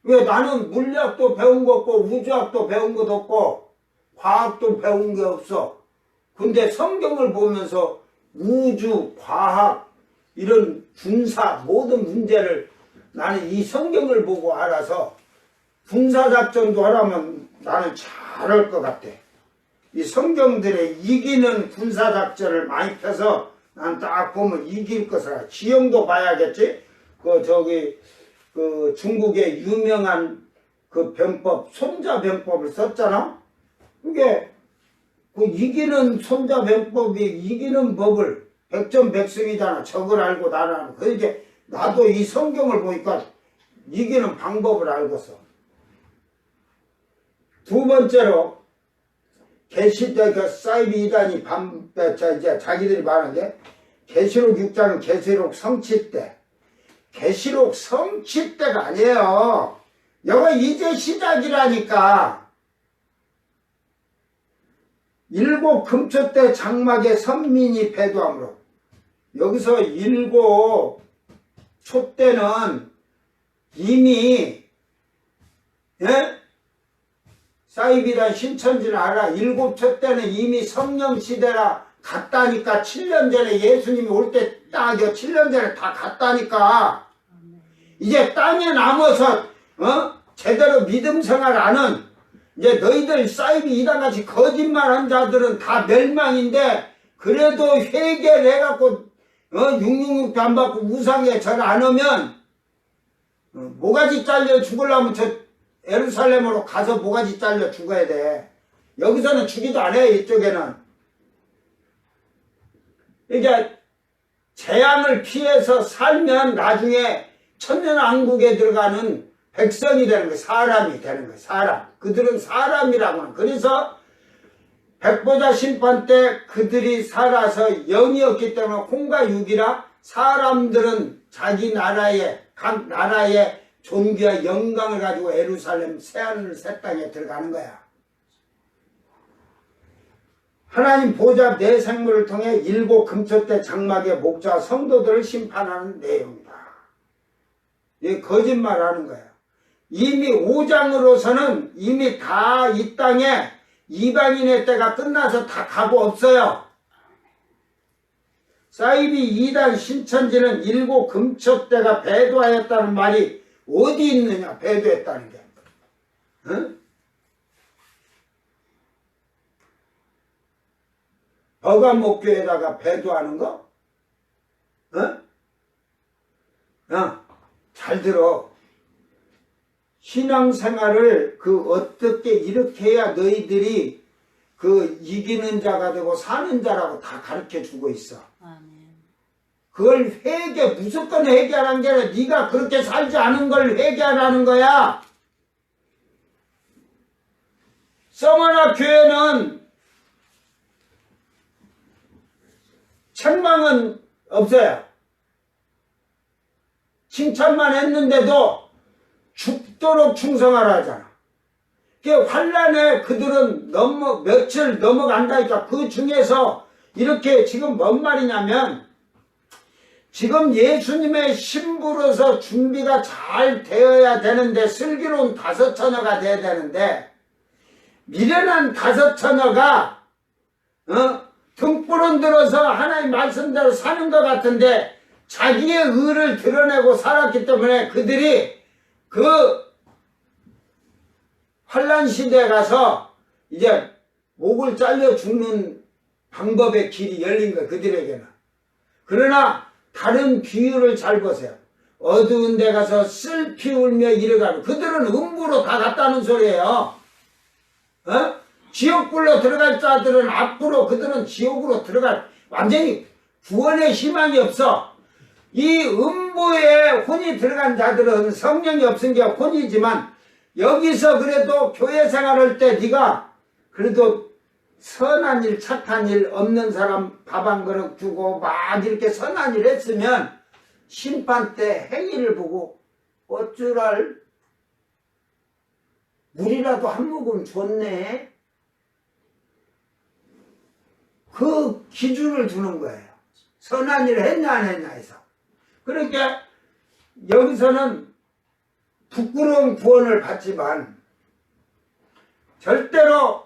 A: 왜 나는 물리학도 배운 거 없고 우주학도 배운 것도 없고 과학도 배운 게 없어. 근데 성경을 보면서 우주, 과학, 이런 군사 모든 문제를 나는 이 성경을 보고 알아서 군사작전도 하라면 나는 잘할 것 같아. 이 성경들의 이기는 군사작전을 많이 펴서 난 딱 보면 이길 것을 알아. 지형도 봐야겠지? 그 중국의 유명한 그 병법, 손자병법을 썼잖아? 그게 그 이기는 손자병법이 이기는 법을 백전백승이잖아. 적을 알고 나를 알고. 그러니까 나도 이 성경을 보니까 이기는 방법을 알겠어. 두 번째로 계시때 그 사이비 이단이 이제 자기들이 말하는 게 계시록 6장은 계시록 성취 때. 계시록 성취 때가 아니에요. 여기 이제 시작이라니까. 일곱 금초 때 장막에 선민이 배도함으로. 여기서 일곱 초 때는 이미 예? 사이비란 신천지를 알아. 일곱 초 때는 이미 성령 시대라 갔다니까. 7년 전에 예수님이 올 때 딱 7년 전에 다 갔다니까. 이제 땅에 남아서 제대로 믿음 생활하는 이제 너희들 사이비 이단같이 거짓말한 자들은 다 멸망인데, 그래도 회개를 해갖고 666도 안 받고 우상에 절 안 하면 모가지 잘려 죽으려면 저 예루살렘으로 가서 모가지 잘려 죽어야 돼. 여기서는 죽이도 안 해. 이쪽에는 이제 재앙을 피해서 살면 나중에 천년왕국에 들어가는 백성이 되는 거예요. 사람이 되는 거예요. 사람. 그들은 사람이라고는. 그래서 백보자 심판 때 그들이 살아서 영이었기 때문에 콩과 육이라 사람들은 자기 나라의 각 나라의 존귀와 영광을 가지고 예루살렘 새하늘 새 땅에 들어가는 거야. 하나님 보좌 내 생물을 통해 일곱 금초 때 장막의 목자 성도들을 심판하는 내용이다. 이게 거짓말하는 거예요. 이미 5장으로서는 이미 다 이 땅에 이방인의 때가 끝나서 다 가고 없어요. 사이비 2단 신천지는 일곱 금초 때가 배도하였다는 말이 어디 있느냐. 배도했다는 게. 응? 버가목교에다가 배도하는 거? 잘 들어. 신앙생활을 어떻게 이렇게 해야 너희들이 이기는 자가 되고 사는 자라고 다 가르쳐 주고 있어. 그걸 무조건 회개하라는 게 아니라 네가 그렇게 살지 않은 걸 회개하라는 거야. 서머나 교회는 책망은 없어요. 칭찬만 했는데도 죽도록 충성하라 하잖아. 그 환란에 그들은 며칠 넘어간다니까. 그 중에서 이렇게 지금 뭔 말이냐면, 지금 예수님의 신부로서 준비가 잘 되어야 되는데, 슬기로운 다섯 처녀가 돼야 되는데, 미련한 다섯 처녀가 등불은 들어서 하나님 말씀대로 사는 것 같은데 자기의 의를 드러내고 살았기 때문에 그들이 환란 시대에 가서 이제 목을 잘려 죽는 방법의 길이 열린 거예요. 그들에게는. 그러나 다른 비유를 잘 보세요. 어두운 데 가서 슬피 울며 이르가는, 그들은 음부로 다 갔다는 소리예요. 지옥불로 들어갈 자들은 앞으로 그들은 지옥으로 들어갈, 완전히 구원의 희망이 없어. 이 음부에 혼이 들어간 자들은 성령이 없은 게 혼이지만, 여기서 그래도 교회 생활할 때 네가 그래도 선한 일, 착한 일, 없는 사람 밥 한 그릇 주고 막 이렇게 선한 일 했으면 심판 때 행위를 보고 어쩌랄, 물이라도 한 모금 줬네. 그 기준을 두는 거예요. 선한 일을 했냐 안 했냐 해서. 그러니까 여기서는 부끄러운 구원을 받지만 절대로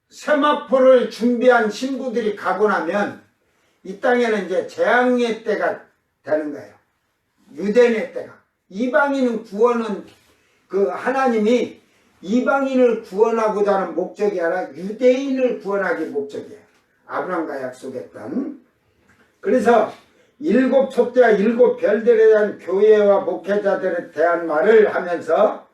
A: 세마포를 준비한 신부들이 가고 나면 이 땅에는 이제 재앙의 때가 되는 거예요. 유대인의 때가. 이방인은 구원은 하나님이 이방인을 구원하고자 하는 목적이 아니라 유대인을 구원하기 목적이에요. 아브라함과 약속했던. 그래서 일곱 촛대와 일곱 별들에 대한 교회와 목회자들에 대한 말을 하면서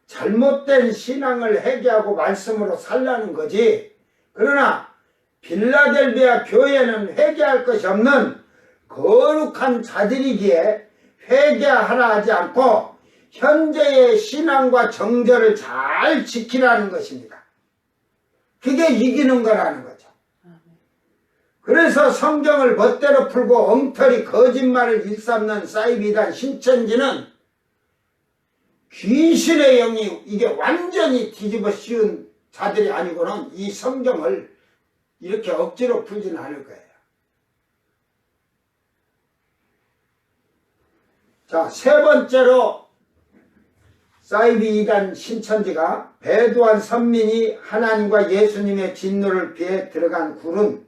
A: 잘못된 신앙을 회개하고 말씀으로 살라는 거지. 그러나 빌라델비아 교회는 회개할 것이 없는 거룩한 자들이기에 회개하라 하지 않고 현재의 신앙과 정절을 잘 지키라는 것입니다. 그게 이기는 거라는 거죠. 그래서 성경을 멋대로 풀고 엉터리 거짓말을 일삼는 사이비단 신천지는 귀신의 영이 이게 완전히 뒤집어 씌운 자들이 아니고는 이 성경을 이렇게 억지로 풀지는 않을 거예요. 자, 세 번째로 사이비 이단 신천지가 배도한 선민이 하나님과 예수님의 진노를 피해 들어간 굴은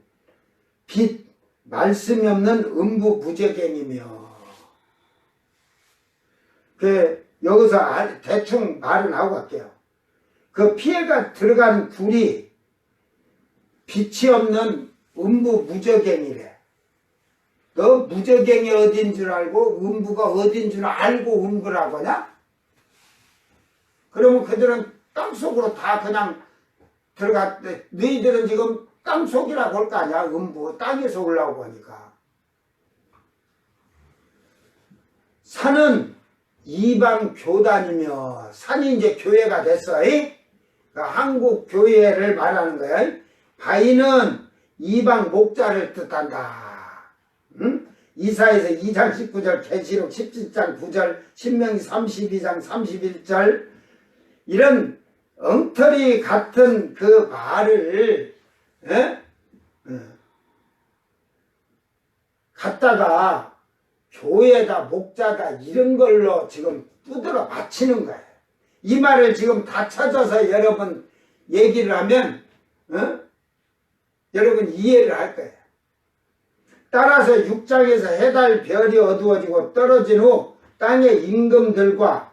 A: 빛, 말씀이 없는 음부부재갱이며, 여기서 대충 말은 하고 갈게요. 그 피해가 들어간 굴이 빛이 없는 음부무저갱이래. 너 무저갱이 어딘 줄 알고 음부가 어딘 줄 알고 음부라고 하냐? 그러면 그들은 땅속으로 다 그냥 들어갔대. 너희들은 지금 땅속이라고 할 거 아니야. 음부 땅에서 올라오고 하니까. 산은 이방 교단이며, 산이 이제 교회가 됐어. 그러니까 한국 교회를 말하는 거야. 바위는 이방 목자를 뜻한다. 응? 이사에서 2장 19절, 계시록 17장 9절, 신명기 32장 31절, 이런 엉터리 같은 그 말을 갖다가 교회다 목자다 이런 걸로 지금 두드러 맞히는 거예요. 이 말을 지금 다 찾아서 여러분 얘기를 하면 여러분 이해를 할 거예요. 따라서 6장에서 해달 별이 어두워지고 떨어진 후 땅의 임금들과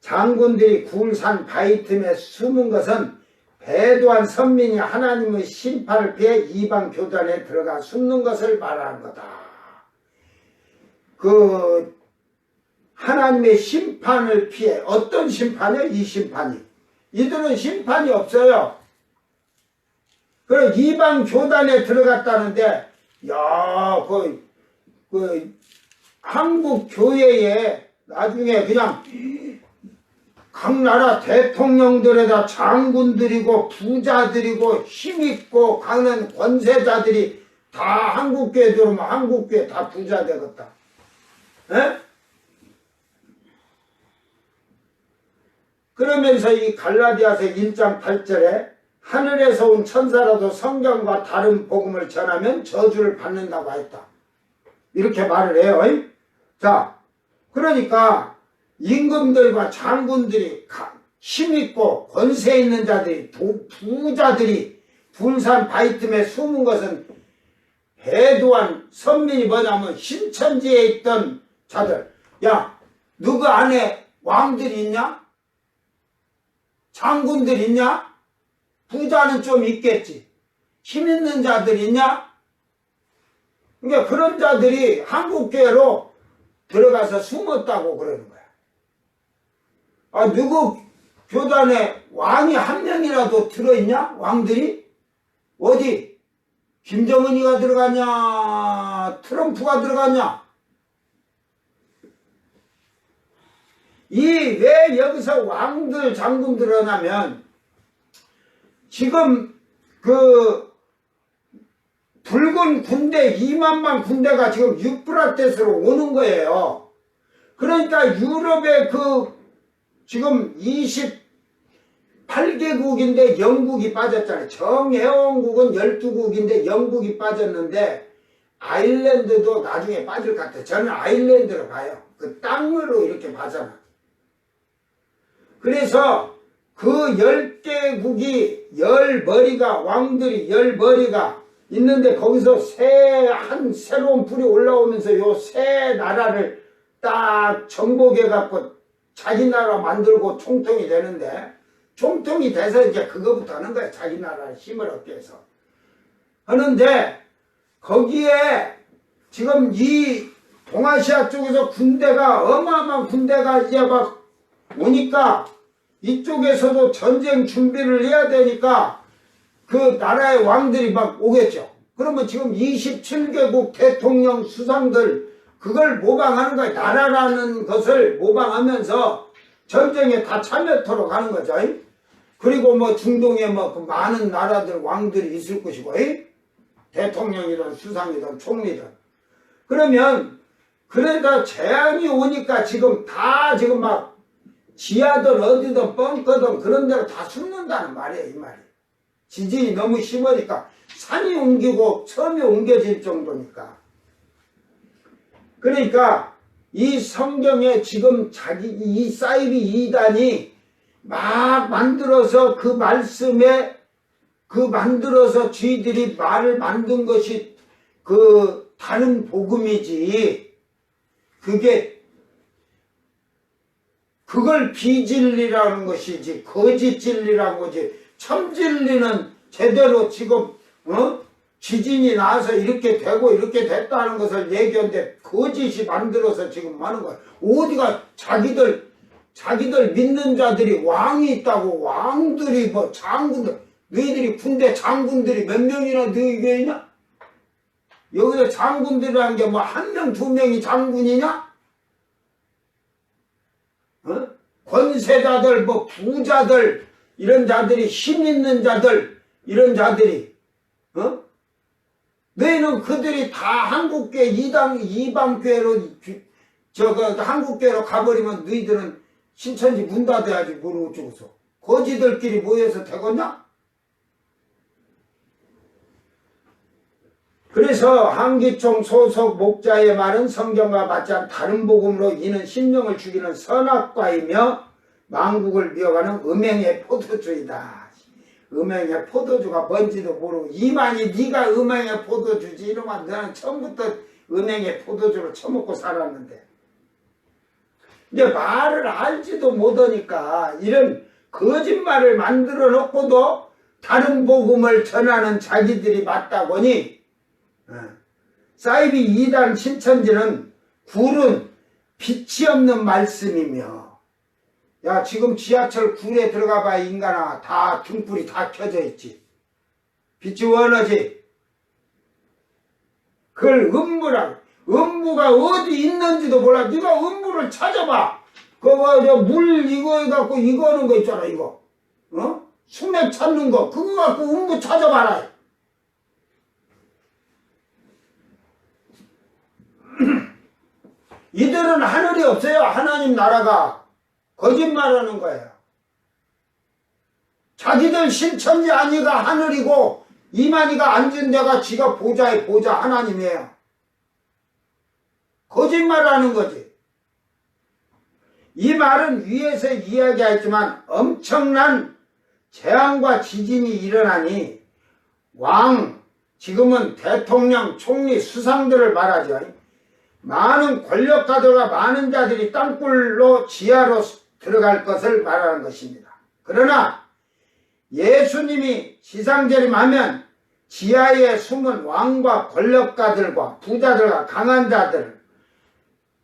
A: 장군들이 굴산 바위 틈에 숨은 것은 배도한 선민이 하나님의 심판을 피해 이방 교단에 들어가 숨는 것을 말하는 거다. 그 하나님의 심판을 피해, 어떤 심판이요? 이 심판이. 이들은 심판이 없어요. 그리고 이방 교단에 들어갔다는데, 야, 한국 교회에 나중에 그냥 각 나라 대통령들에다 장군들이고 부자들이고 힘있고 가는 권세자들이 다 한국교회 들어오면 한국교회 다 부자 되겠다. 에? 그러면서 이 갈라디아서 1장 8절에 하늘에서 온 천사라도 성경과 다른 복음을 전하면 저주를 받는다고 했다. 이렇게 말을 해요. 자, 그러니까 임금들과 장군들이 힘있고 권세 있는 자들이 부자들이 불산 바위 틈에 숨은 것은 배도한 선민이 뭐냐면 신천지에 있던 자들. 야, 누구 안에 왕들이 있냐? 장군들 있냐? 부자는 좀 있겠지. 힘 있는 자들 있냐? 그러니까 그런 자들이 한국교회로 들어가서 숨었다고 그러는 거야. 아, 누구 교단에 왕이 한 명이라도 들어있냐? 왕들이? 어디? 김정은이가 들어가냐? 트럼프가 들어가냐? 왜 여기서 왕들, 장군들 하냐면, 지금 붉은 군대 2만만 군대가 지금 유프라테스로 오는 거예요. 그러니까 유럽의 지금 28개국인데 영국이 빠졌잖아요. 정회원국은 12국인데 영국이 빠졌는데 아일랜드도 나중에 빠질 것 같아요. 저는 아일랜드로 봐요. 그 땅으로 이렇게 봐잖아. 그래서 그 10개국이 10머리가, 왕들이 10머리가 있는데 거기서 새로운 불이 올라오면서 요 새 나라를 딱 정복해갖고 자기 나라 만들고 총통이 되는데, 총통이 돼서 이제 그거부터 하는 거야. 자기 나라 힘을 얻기 위해서. 하는데 거기에 지금 이 동아시아 쪽에서 군대가, 어마어마한 군대가 이제 막 오니까 이쪽에서도 전쟁 준비를 해야 되니까 그 나라의 왕들이 막 오겠죠. 그러면 지금 27개국 대통령 수상들 그걸 모방하는 거예요. 나라라는 것을 모방하면서 전쟁에 다 참여토록 하는 거죠. 그리고 뭐 중동에 뭐 그 많은 나라들 왕들이 있을 것이고, 대통령이든 수상이든 총리든. 그러면 그래도 재앙이 오니까 지금 다 지금 막 지하든 어디든 벙커든 그런 데로 다 숨는다는 말이에요, 이 말이. 지진이 너무 심하니까 산이 옮기고 섬이 옮겨질 정도니까. 그러니까 이 성경에 지금 이 사이비 2단이 막 만들어서 그 말씀에 만들어서 쥐들이 말을 만든 것이 그 다른 복음이지. 그걸 비진리라는 것이지 거짓 진리라는 거지. 참 진리는 제대로 지금 지진이 나서 이렇게 되고 이렇게 됐다는 것을 얘기하는데 거짓이 만들어서 지금 하는 거야. 어디가 자기들 믿는 자들이 왕이 있다고. 왕들이 뭐 장군들, 너희들이 군대 장군들이 몇 명이나 너희가 있냐? 여기서 장군들이라는 게 뭐 한 명, 두 명이 장군이냐? 권세자들, 뭐 부자들, 이런 자들이, 힘 있는 자들, 이런 자들이, 너희는 그들이 다 한국교회, 이방교회로, 한국교회로 가버리면 너희들은 신천지 문 닫아야지, 뭘 어쩌고서. 거지들끼리 모여서 되겠냐? 그래서 한기총 소속 목자의 말은 성경과 맞지 않은 다른 복음으로 이는 심령을 죽이는 선악과이며 망국을 미워가는 음행의 포도주이다. 음행의 포도주가 뭔지도 모르고 이만이 네가 음행의 포도주지 이러면 너는 처음부터 음행의 포도주로 처먹고 살았는데 이제 말을 알지도 못하니까 이런 거짓말을 만들어 놓고도 다른 복음을 전하는 자기들이 맞다고 하니 사이비 2단 신천지는 굴은 빛이 없는 말씀이며 야 지금 지하철 굴에 들어가 봐야 인간아 다 등불이 다 켜져 있지. 빛이 원하지. 그걸 음부라. 음부가 어디 있는지도 몰라. 네가 음부를 찾아봐. 그거 물 이거 해갖고 이거 하는 거 있잖아 이거. 수맥 찾는 거 그거 갖고 음부 찾아봐라. 이들은 하늘이 없어요. 하나님 나라가. 거짓말하는 거예요. 자기들 신천지 아니가 하늘이고 이만희가 앉은 데가 지가 보좌의 보좌 하나님이에요. 거짓말하는 거지. 이 말은 위에서 이야기했지만 엄청난 재앙과 지진이 일어나니 왕, 지금은 대통령, 총리, 수상들을 말하죠. 많은 권력가들과 많은 자들이 땅굴로 지하로 들어갈 것을 말하는 것입니다. 그러나 예수님이 시상재림하면 지하에 숨은 왕과 권력가들과 부자들과 강한 자들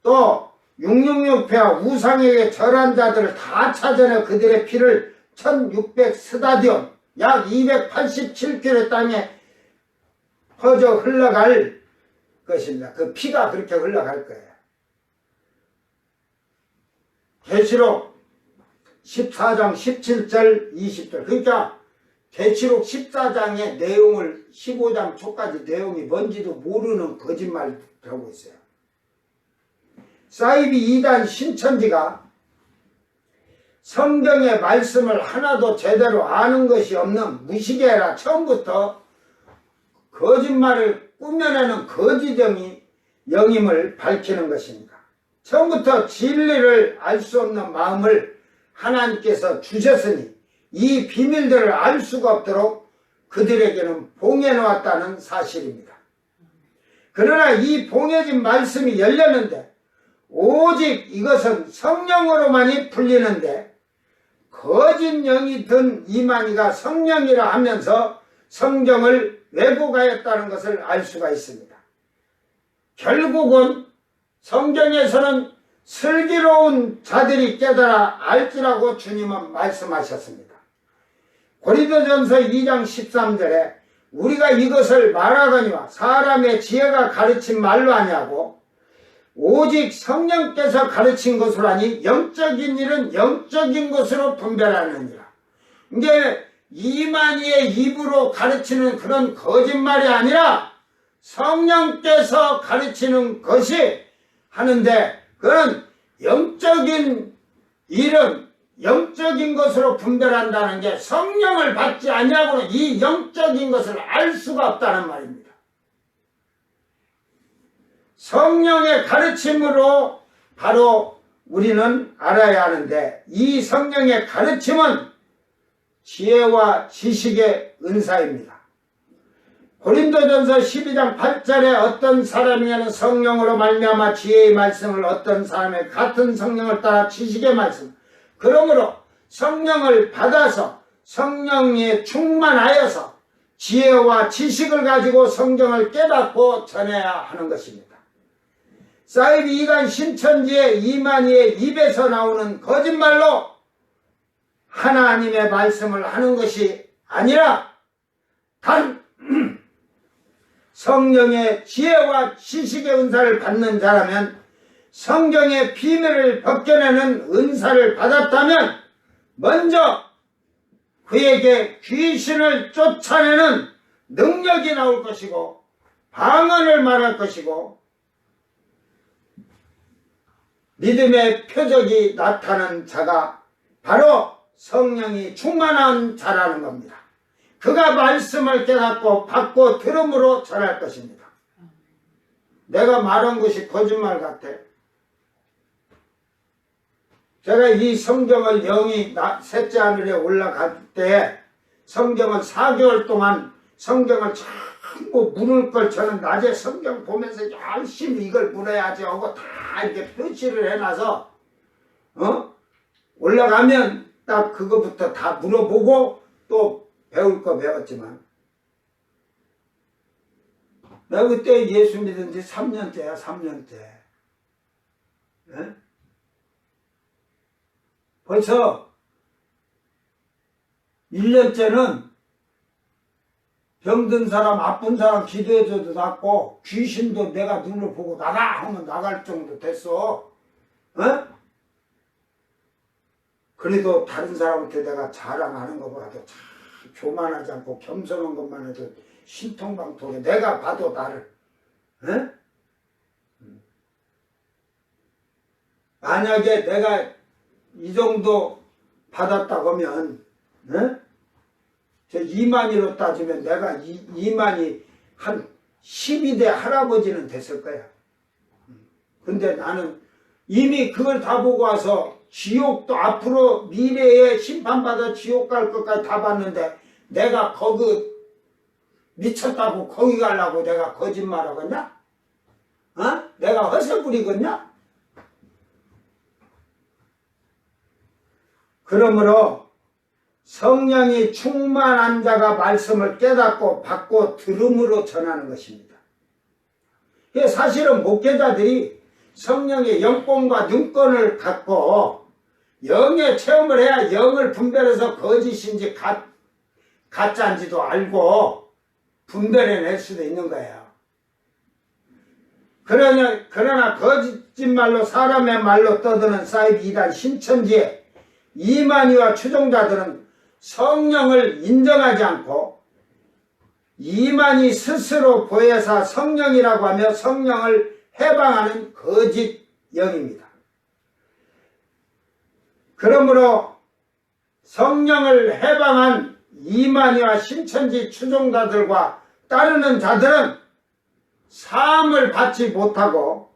A: 또 666패와 우상에게 절한 자들을 다 찾아내 그들의 피를 1600 스타디온 약 287km 땅에 퍼져 흘러갈 것입니다. 그 피가 그렇게 흘러갈 거예요. 계시록 14장 17절 20절 그러니까 계시록 14장의 내용을 15장 초까지 내용이 뭔지도 모르는 거짓말을 하고 있어요. 사이비 2단 신천지가 성경의 말씀을 하나도 제대로 아는 것이 없는 무시개라 처음부터 거짓말을 꾸며내는 거짓 영임을 밝히는 것입니다. 처음부터 진리를 알 수 없는 마음을 하나님께서 주셨으니 이 비밀들을 알 수가 없도록 그들에게는 봉해놓았다는 사실입니다. 그러나 이 봉해진 말씀이 열렸는데 오직 이것은 성령으로만이 풀리는데 거짓 영이 든 이만희가 성령이라 하면서 성경을 왜곡하였다는 것을 알 수가 있습니다. 결국은 성경에서는 슬기로운 자들이 깨달아 알지라고 주님은 말씀하셨습니다. 고린도전서 2장 13절에 우리가 이것을 말하거니와 사람의 지혜가 가르친 말로 하냐고 오직 성령께서 가르친 것으로 하니 영적인 일은 영적인 것으로 분별하느니라. 이게 이만희의 입으로 가르치는 그런 거짓말이 아니라 성령께서 가르치는 것이 하는데, 그런 영적인 일은 영적인 것으로 분별한다는 게 성령을 받지 아니하고는 이 영적인 것을 알 수가 없다는 말입니다. 성령의 가르침으로 바로 우리는 알아야 하는데, 이 성령의 가르침은 지혜와 지식의 은사입니다. 고린도전서 12장 8절에 어떤 사람이냐는 성령으로 말미암아 지혜의 말씀을, 어떤 사람의 같은 성령을 따라 지식의 말씀. 그러므로 성령을 받아서 성령에 충만하여서 지혜와 지식을 가지고 성경을 깨닫고 전해야 하는 것입니다. 사이비 이간 신천지의 이만희의 입에서 나오는 거짓말로 하나님의 말씀을 하는 것이 아니라 단 성령의 지혜와 지식의 은사를 받는 자라면, 성경의 비밀을 벗겨내는 은사를 받았다면 먼저 그에게 귀신을 쫓아내는 능력이 나올 것이고 방언을 말할 것이고 믿음의 표적이 나타나는 자가 바로 성령이 충만한 자라는 겁니다. 그가 말씀을 깨닫고 받고 들음으로 전할 것입니다. 내가 말한 것이 거짓말 같아. 제가 이 성경을 영이 셋째 하늘에 올라갈 때 성경을 4개월 동안 성경을 전부 물을 걸 저는 낮에 성경 보면서 열심히 이걸 물어야지 하고 다 이렇게 표시를 해놔서 올라가면 딱 그거부터 다 물어보고 또 배울 거 배웠지만, 내가 그때 예수 믿은 지 3년째야 3년째. 네? 벌써 1년째는 병든 사람, 아픈 사람 기도해줘도 낫고 귀신도 내가 눈을 보고 나가 하면 나갈 정도 됐어. 그래도 다른 사람한테 내가 자랑하는 것보다도 참 교만하지 않고 겸손한 것만 해도 신통방통해. 내가 봐도 나를. 만약에 내가 이 정도 받았다고 하면, 저 이만희로 따지면 내가 이만희 한 12대 할아버지는 됐을 거야. 근데 나는 이미 그걸 다 보고 와서 지옥도 앞으로 미래에 심판받아 지옥 갈 것까지 다 봤는데, 내가 거기 미쳤다고 거기 가려고 내가 거짓말 하겠냐? 내가 허세 부리겠냐? 그러므로 성령이 충만한 자가 말씀을 깨닫고 받고 들음으로 전하는 것입니다. 사실은 목회자들이 성령의 영권과 눈권을 갖고 영의 체험을 해야 영을 분별해서 거짓인지 가짜인지도 알고 분별해낼 수도 있는 거예요. 그러나 거짓말로 사람의 말로 떠드는 사이비 이단 신천지의 이만희와 추종자들은 성령을 인정하지 않고 이만희 스스로 보혜사 성령이라고 하며 성령을 해방하는 거짓 영입니다. 그러므로 성령을 해방한 이만희와 신천지 추종자들과 따르는 자들은 사함을 받지 못하고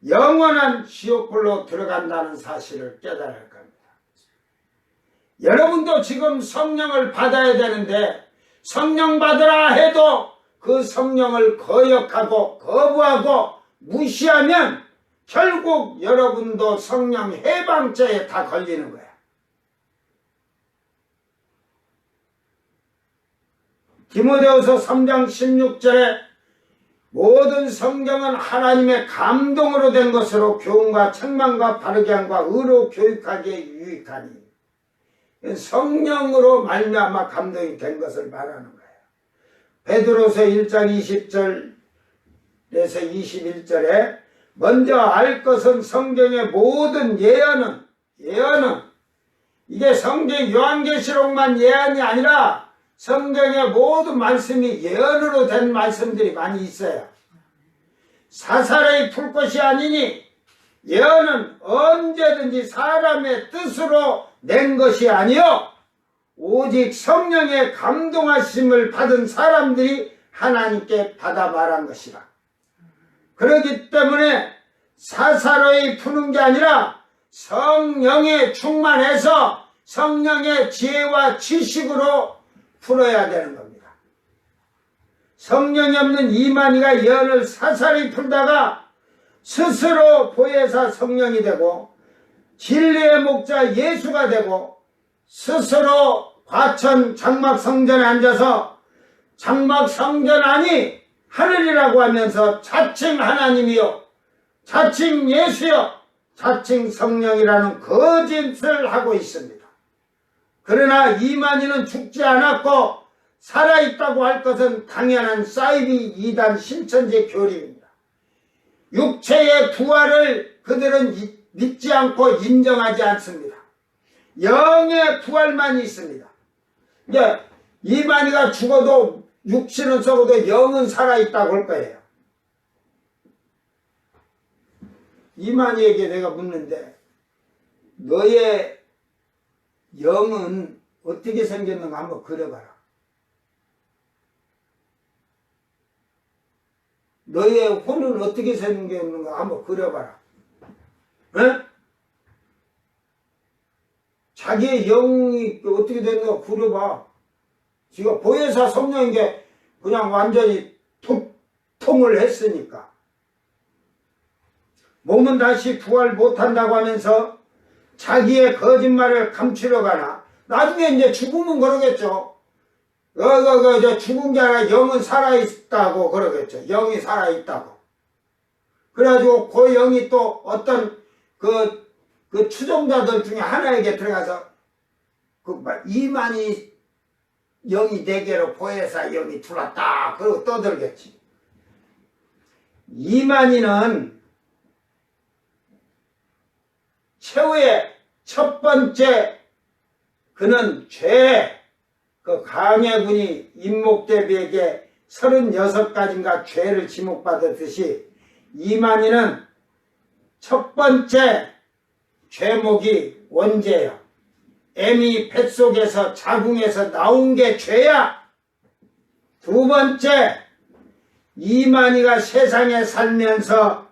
A: 영원한 지옥불로 들어간다는 사실을 깨달을 겁니다. 여러분도 지금 성령을 받아야 되는데, 성령 받으라 해도 그 성령을 거역하고 거부하고 무시하면 결국 여러분도 성령 해방죄에 다 걸리는 거야. 디모데후서 3장 16절에 모든 성경은 하나님의 감동으로 된 것으로 교훈과 책망과 바르게 함과 의로 교육하기에 유익하니, 성령으로 말미암아 감동이 된 것을 말하는 거예요. 베드로서 1장 20절에서 21절에 먼저 알 것은 성경의 모든 예언은 이게 성경 요한계시록만 예언이 아니라 성경의 모든 말씀이 예언으로 된 말씀들이 많이 있어요. 사사로이 풀 것이 아니니 예언은 언제든지 사람의 뜻으로 낸 것이 아니요 오직 성령의 감동하심을 받은 사람들이 하나님께 받아 말한 것이라. 그렇기 때문에 사사로이 푸는 게 아니라 성령에 충만해서 성령의 지혜와 지식으로 풀어야 되는 겁니다. 성령이 없는 이만희가 예언을 사사로이 풀다가 스스로 보혜사 성령이 되고 진리의 목자 예수가 되고 스스로 과천 장막 성전에 앉아서 장막 성전 안이 하늘이라고 하면서 자칭 하나님이요 자칭 예수요 자칭 성령이라는 거짓을 하고 있습니다. 그러나 이만희는 죽지 않았고 살아있다고 할 것은 당연한 사이비 이단 신천지 교리입니다. 육체의 부활을 그들은 믿지 않고 인정하지 않습니다. 영의 부활만 있습니다. 이제 이만희가 죽어도 육신은 썩어도 영은 살아있다고 할 거예요. 이만희에게 내가 묻는데 너의 영은 어떻게 생겼는가 한번 그려봐라. 너의 혼은 어떻게 생겼는가 한번 그려봐라. 에? 자기의 영이 어떻게 됐는가 그려봐. 지금 보혜사 성령인 게 그냥 완전히 도통을 했으니까. 몸은 다시 부활 못한다고 하면서 자기의 거짓말을 감추려 가나 나중에 이제 죽으면 그러겠죠. 죽은 게 아니라 영은 살아있다고 그러겠죠. 영이 살아있다고. 그래가지고 그 영이 또 어떤 그 추종자들 중에 하나에게 들어가서 이만희 영이 네 개로 보혜사 영이 들어왔다. 그러고 떠들겠지. 이만희는 최후의 첫 번째 그는 그 강해군이 임목대비에게 36가지인가 죄를 지목받았듯이 이만희는 첫 번째 죄목이 원죄예요. 애미 뱃속에서 자궁에서 나온 게 죄야. 두 번째 이만희가 세상에 살면서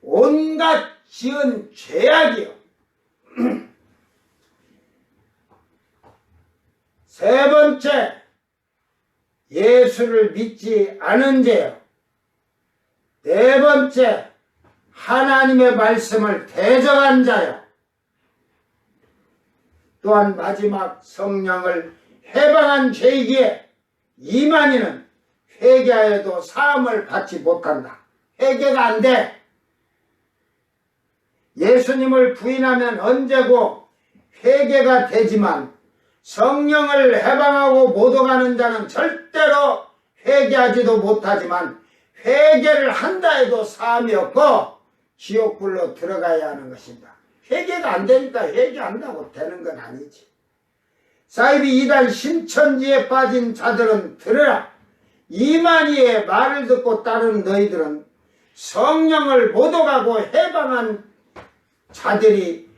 A: 온갖 지은 죄악이요. 세 번째, 예수를 믿지 않은 죄요. 네 번째, 하나님의 말씀을 대적한 자요. 또한 마지막 성령을 해방한 죄이기에 이만희는 회개하여도 사함을 받지 못한다. 회개가 안 돼. 예수님을 부인하면 언제고 회개가 되지만 성령을 해방하고 모독하는 자는 절대로 회개하지도 못하지만 회개를 한다 해도 사함이 없고 지옥불로 들어가야 하는 것입니다. 회개가 안 되니까 회개한다고 되는 건 아니지. 사이비 이단 신천지에 빠진 자들은 들으라. 이만희의 말을 듣고 따르는 너희들은 성령을 모독하고 해방한 자들이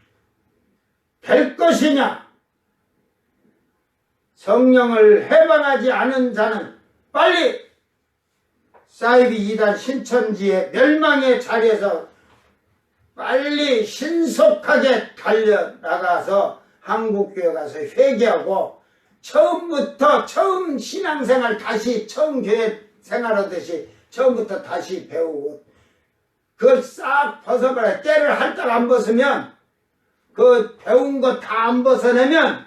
A: 될 것이냐? 성령을 해방하지 않은 자는 빨리 사이비 이단 신천지의 멸망의 자리에서 빨리 신속하게 달려나가서 한국교회 가서 회개하고 처음 신앙생활 다시 처음 교회 생활하듯이 처음부터 다시 배우고 그걸 싹 벗어버려. 때를 할딱 안 벗으면 그 배운 거 다 안 벗어내면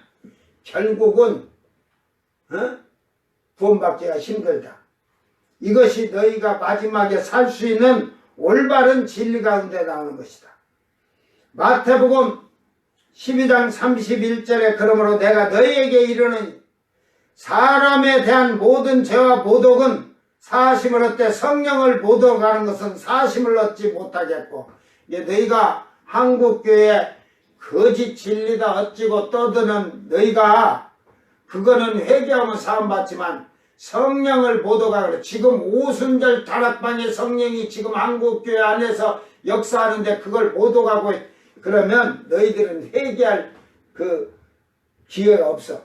A: 결국은 구원받기가 힘들다. 이것이 너희가 마지막에 살 수 있는 올바른 진리 가운데 나오는 것이다. 마태복음 12장 31절에 그러므로 내가 너희에게 이르는 사람에 대한 모든 죄와 모독은 사심을 얻되 성령을 모독하는 것은 사심을 얻지 못하겠고, 이게 너희가 한국교회 거짓 진리다 어찌고 떠드는 너희가 그거는 회개하면 사함받지만 성령을 보도가 그래. 지금 오순절 다락방의 성령이 지금 한국교회 안에서 역사하는데 그걸 보도가고 그러면 너희들은 회개할 그 기회가 없어.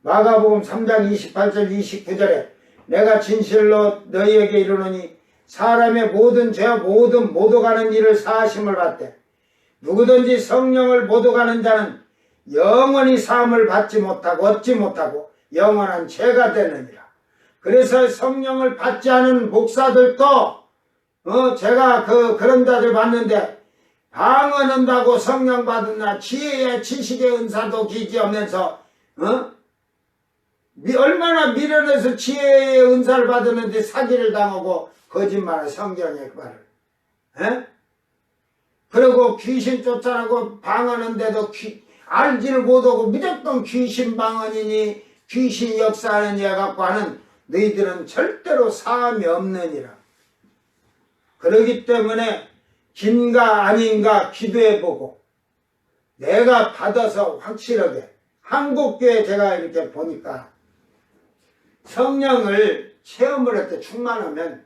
A: 마가복음 3장 28절 29절에 내가 진실로 너희에게 이르노니 사람의 모든 죄와 모든 모독하는 일을 사하심을 받되 누구든지 성령을 모독하는 자는 영원히 사함을 받지 못하고 얻지 못하고 영원한 죄가 되느니라. 그래서 성령을 받지 않은 목사들도 제가 그런 자들 봤는데 방언한다고 성령 받으나 지혜의 지식의 은사도 기지하면서 얼마나 미련해서 지혜의 은사를 받았는데 사기를 당하고 거짓말을 성경의 말을 그리고 귀신 쫓아나고 방언한데도 알지를 못하고 무조건 귀신 방언이니 귀신 역사하는 애 갖고 하는 너희들은 절대로 사함이 없느니라. 그러기 때문에 긴가 아닌가 기도해보고 내가 받아서 확실하게 한국교회 제가 이렇게 보니까 성령을 체험을 할 때 충만하면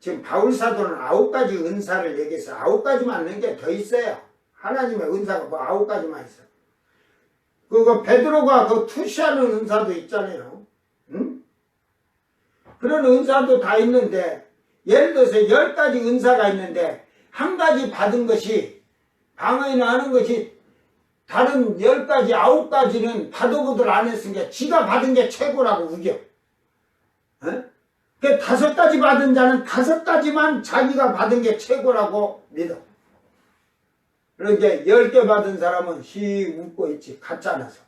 A: 지금 바울사도는 9가지 은사를 얘기해서 9가지만 있는 게 더 있어요. 하나님의 은사가 뭐 9가지만 있어. 그거 베드로가 그 투시하는 은사도 있잖아요. 응? 그런 은사도 다 있는데 예를 들어서 10가지 은사가 있는데 한 가지 받은 것이 방언이나 하는 것이 다른 10가지 9가지는 받아보들 안 했으니까 지가 받은 게 최고라고 우겨. 그 5가지 받은 자는 5가지만 자기가 받은 게 최고라고 믿어. 그러니까 10개 받은 사람은 씩 웃고 있지. 가짜나서.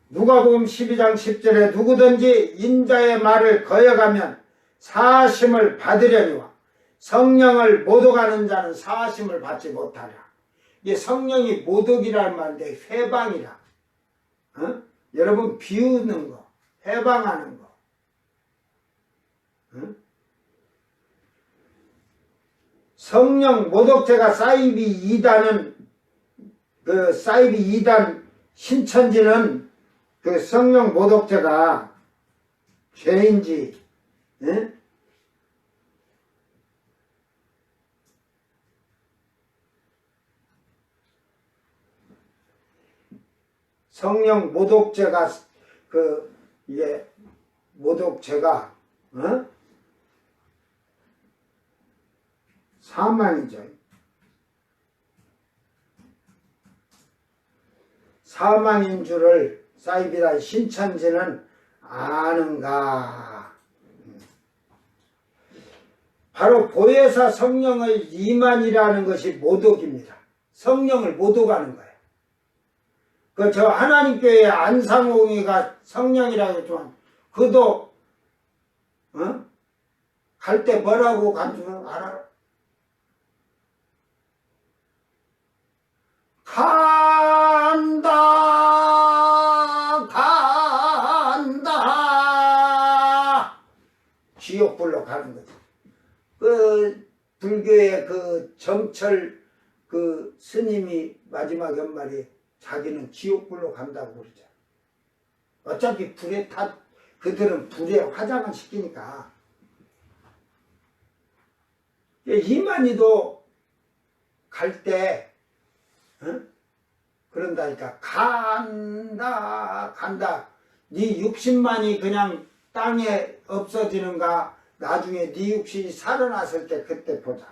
A: 누가복음 12장 10절에 누구든지 인자의 말을 거역하면 사하심을 받으려니와 성령을 모독하는 자는 사하심을 받지 못하라. 이게 성령이 모독이라는 말인데 회방이라. 여러분 비우는 거, 회방하는 거. 성령 모독죄가 사이비 2단은 그 사이비 2단 신천지는 그 성령 모독죄가 죄인지 성령 모독죄가 이게 모독죄가 사망이죠. 사망인 줄을 사이비라 신천지는 아는가. 바로 보혜사 성령의 이만이라는 것이 모독입니다. 성령을 모독하는 거예요. 저 하나님교회 안상홍이가 성령이라고 했지만 그도 갈 때 뭐라고 간주는 알아? 간다 지옥불로 가는 거지. 그 불교의 그 정철 그 스님이 마지막 연말에 자기는 지옥불로 간다고 그러죠. 어차피 불에 그들은 불에 화장을 시키니까. 이만희도 갈 때 그런다니까 간다. 네 육신만이 그냥 땅에 없어지는가 나중에 네 육신이 살아났을 때 그때 보자.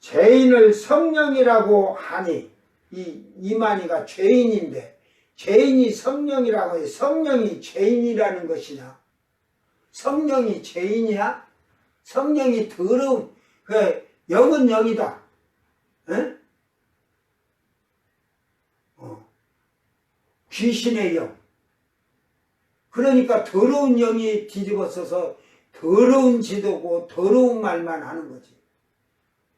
A: 죄인을 성령이라고 하니 이만희가 죄인인데 죄인이 성령이라고 해. 성령이 죄인이라는 것이냐? 성령이 죄인이야? 성령이 더러운 영은 영이다. 귀신의 영. 그러니까 더러운 영이 뒤집어서서 더러운 지도고 더러운 말만 하는 거지.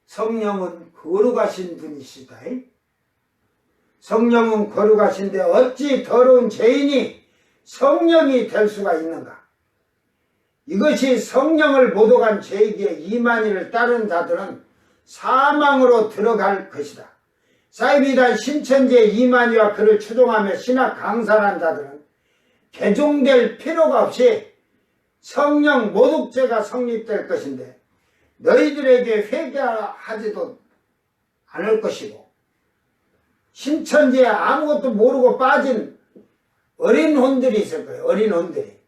A: 성령은 거룩하신 분이시다. 성령은 거룩하신데 어찌 더러운 죄인이 성령이 될 수가 있는가? 이것이 성령을 못 오간 죄이기에 이만희를 따르는 자들은 사망으로 들어갈 것이다. 사이비단 신천지의 이만희와 그를 추종하며 신학 강산한 자들은 개종될 필요가 없이 성령 모독죄가 성립될 것인데 너희들에게 회개하지도 않을 것이고 신천지에 아무것도 모르고 빠진 어린 혼들이 있을 거예요. 어린 혼들이.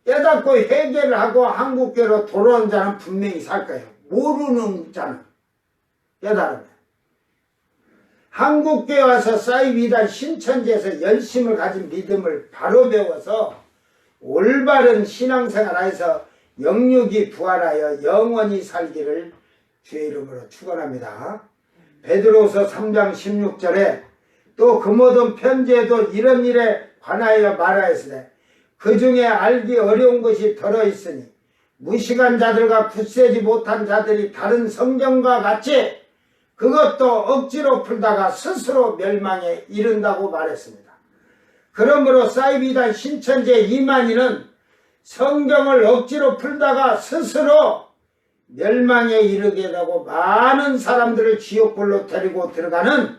A: 깨닫고 회개를 하고 한국교로 돌아온 자는 분명히 살 거예요. 모르는 자는 깨달으면. 한국교에 와서 사이비단 신천지에서 열심을 가진 믿음을 바로 배워서 올바른 신앙생활하여서 영육이 부활하여 영원히 살기를 주의 이름으로 축원합니다. 베드로서 3장 16절에 또 그 모든 편지에도 이런 일에 관하여 말하였으되 그 중에 알기 어려운 것이 들어있으니 무식한 자들과 굳세지 못한 자들이 다른 성경과 같이 그것도 억지로 풀다가 스스로 멸망에 이른다고 말했습니다. 그러므로 사이비단 신천지의 이만희는 성경을 억지로 풀다가 스스로 멸망에 이르게 되고 많은 사람들을 지옥불로 데리고 들어가는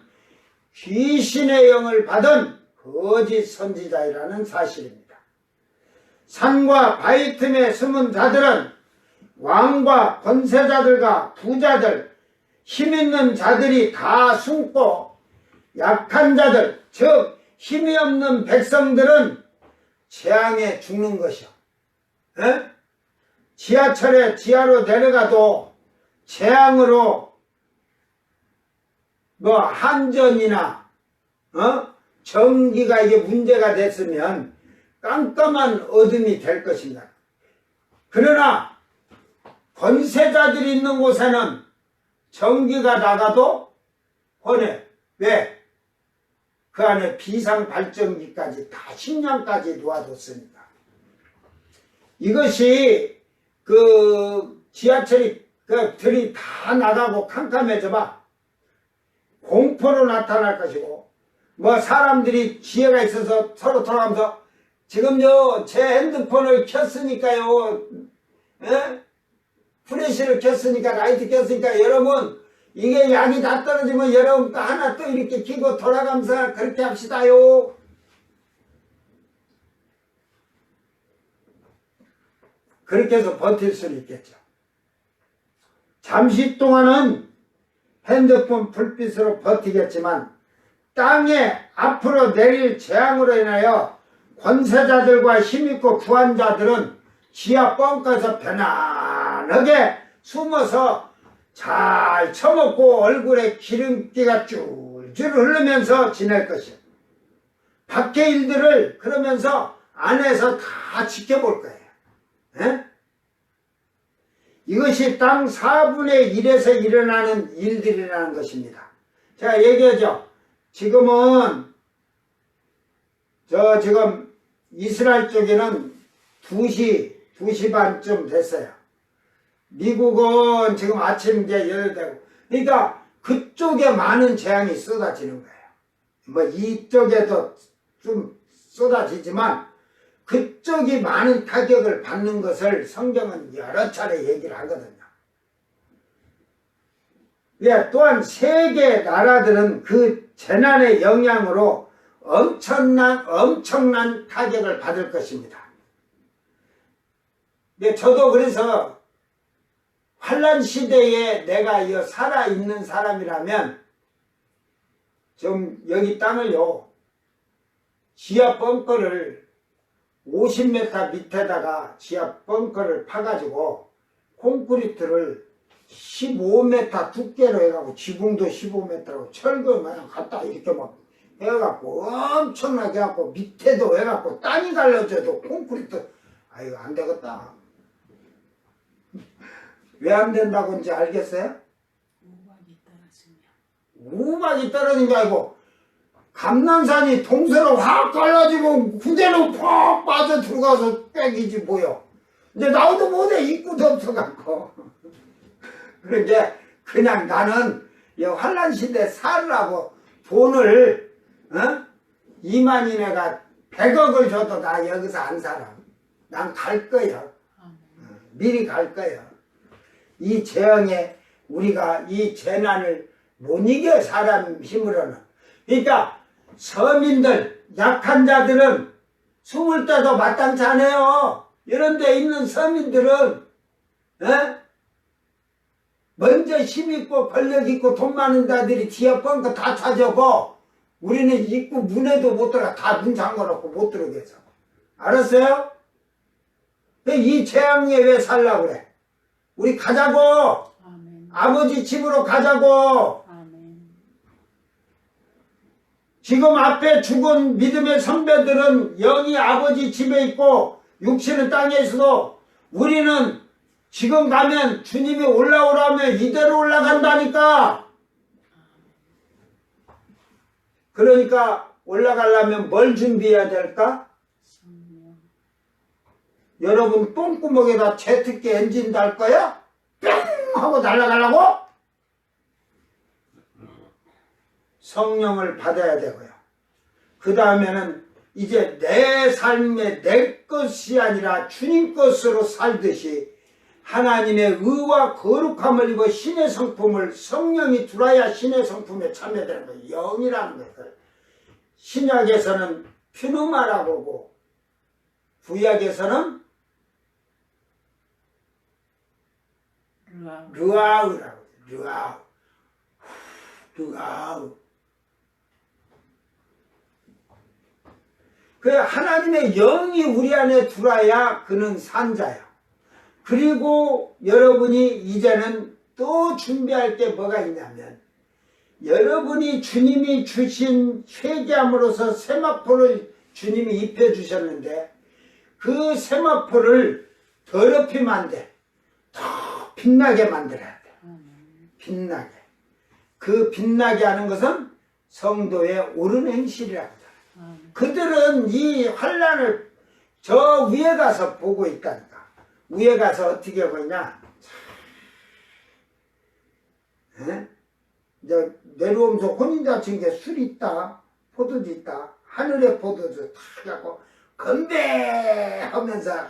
A: 귀신의 영을 받은 거짓 선지자이라는 사실입니다. 산과 바위 틈에 숨은 자들은 왕과 권세자들과 부자들, 힘있는 자들이 다 숨고 약한 자들, 즉 힘이 없는 백성들은 재앙에 죽는 것이요. 에? 지하철에 지하로 내려가도 재앙으로 한전이나 전기가 이게 문제가 됐으면 깜깜한 어둠이 될 것입니다. 그러나 권세자들이 있는 곳에는 전기가 나가도 헌해. 왜? 그 안에 비상발전기까지 다 식량까지 놓아뒀으니까. 이것이 지하철이 들이 다 나가고 캄캄해져 봐. 공포로 나타날 것이고 사람들이 지혜가 있어서 서로 돌아가면서 지금요 제 핸드폰을 켰으니까요 플래시를 켰으니까 라이트 켰으니까 여러분 이게 양이 다 떨어지면 여러분 또 하나 또 이렇게 켜고 돌아가면서 그렇게 합시다요. 그렇게 해서 버틸 수는 있겠죠. 잠시 동안은 핸드폰 불빛으로 버티겠지만 땅에 앞으로 내릴 재앙으로 인하여 권세자들과 힘있고 부한 자들은 지하 뻥까지 편안하게 숨어서 잘 처먹고 얼굴에 기름기가 줄줄 흐르면서 지낼 것이에요. 밖의 일들을 그러면서 안에서 다 지켜볼 거예요. 에? 이것이 땅 4분의 1에서 일어나는 일들이라는 것입니다. 제가 얘기하죠. 지금은 지금 이스라엘 쪽에는 2시 반쯤 됐어요. 미국은 지금 아침 이제 8되고 그러니까 그쪽에 많은 재앙이 쏟아지는 거예요. 이쪽에도 좀 쏟아지지만 그쪽이 많은 타격을 받는 것을 성경은 여러 차례 얘기를 하거든요. 또한 세계 나라들은 그 재난의 영향으로 엄청난 타격을 받을 것입니다. 저도 그래서 환란 시대에 내가 살아있는 사람이라면 좀 여기 땅을요 지하 벙커를 50m 밑에다가 지하 벙커를 파가지고 콘크리트를 15m 두께로 해갖고 지붕도 15m라고 철거 마냥 갖다 이렇게 막 해갖고 엄청나게 해갖고 밑에도 해갖고 땅이 갈라져도 콘크리트 아이고 안 되겠다. 왜 안 된다고 이제 알겠어요? 우박이 떨어진 게 아니고 감난산이 동서로 확 갈라지고 그대로 퍽 빠져 들어가서 빽이지 뭐요. 이제 나오도 못해 입구도 없어갖고. 그런데 그냥 나는 환란 시대 살으라고 돈을 2만이네가 100억을 줘도 나 여기서 안 살아. 난 갈 거야. 미리 갈 거예요. 이 재앙에 우리가 이 재난을 못 이겨 사람 힘으로는. 그러니까 서민들 약한 자들은 숨을 때도 마땅치 않아요. 이런 데 있는 서민들은 먼저 힘있고 권력있고 돈 많은 자들이 뒤에 뻥거 다 찾아오고 우리는 입구 문에도 못 들어가. 다 문 잠궈놓고 못 들어오게 해서. 알았어요? 이 재앙에 왜 살라고 그래? 우리 가자고.
C: 아멘.
A: 아버지 집으로 가자고.
C: 아멘.
A: 지금 앞에 죽은 믿음의 선배들은 영이 아버지 집에 있고 육신은 땅에 있어도 우리는 지금 가면 주님이 올라오라면 이대로 올라간다니까. 그러니까 올라가려면 뭘 준비해야 될까?
C: 성령.
A: 여러분 똥구멍에다 제트기 엔진 달 거야? 뿅 하고 날아가려고? 성령을 받아야 되고요. 그 다음에는 이제 내 삶에 내 것이 아니라 주님 것으로 살듯이 하나님의 의와 거룩함을 입어 신의 성품을 성령이 들어야 신의 성품에 참여되는 거예요. 영이라는 것을. 신약에서는 퓨누마라고 하고 구약에서는 르아우라고 해요. 르아우. 그 하나님의 영이 우리 안에 들어야 그는 산자야. 그리고 여러분이 이제는 또 준비할 게 뭐가 있냐면 여러분이 주님이 주신 회개함으로써 세마포를 주님이 입혀주셨는데 그 세마포를 더럽히면 안 돼. 더 빛나게 만들어야 돼. 빛나게. 그 빛나게 하는 것은 성도의 옳은 행실이라고 하잖아요. 그들은 이 환난을 저 위에 가서 보고 있다니까. 위에 가서 어떻게 보이냐? 이제 내려오면서 혼인자친구에 술이 있다, 포도주 있다, 하늘의 포도주 탁 갖고 건배하면서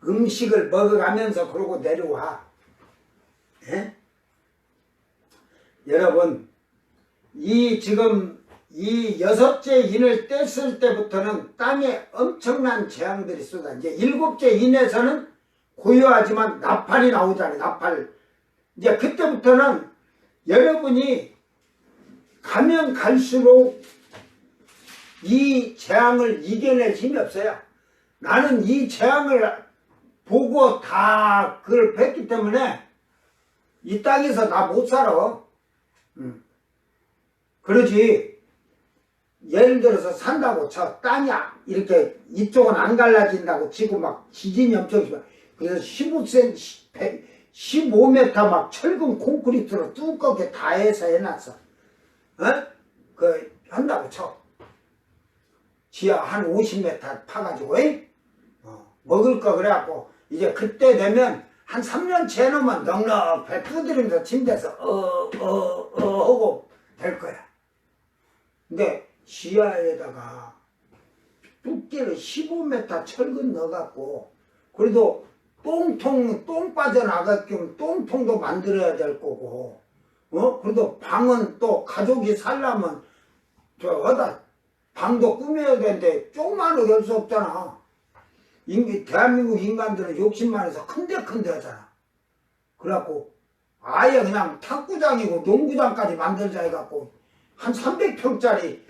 A: 음식을 먹어가면서 그러고 내려와. 여러분, 지금 이 6째 인을 뗐을 때부터는 땅에 엄청난 재앙들이 쏟아. 이제 7째 인에서는 고요하지만 나팔이 나오잖아요. 나팔. 이제 그때부터는 여러분이 가면 갈수록 이 재앙을 이겨낼 힘이 없어요. 나는 이 재앙을 보고 다 그걸 뵀기 때문에 이 땅에서 나 못 살아. 그러지. 예를 들어서 산다고 쳐. 땅이 이렇게 이쪽은 안 갈라진다고 치고 막 지진이 엄청 심해. 그래서 15cm, 15m 막 철근 콘크리트로 두껍게 다 해서 해놨어. 한다고 쳐. 지하 한 50m 파가지고, 먹을 거 그래갖고, 이제 그때 되면 한 3년째 해놓으면 넉넉해 두드리면서 침대에서 하고 될 거야. 근데 지하에다가 두께를 15m 철근 넣어갖고, 그래도 똥 빠져나가게끔 똥통도 만들어야 될 거고, 그래도 방은 또 가족이 살려면, 방도 꾸며야 되는데, 조그마하게 할 수 없잖아. 대한민국 인간들은 욕심 많아서 큰데 하잖아. 그래갖고, 아예 그냥 탁구장이고 농구장까지 만들자 해갖고, 한 300평짜리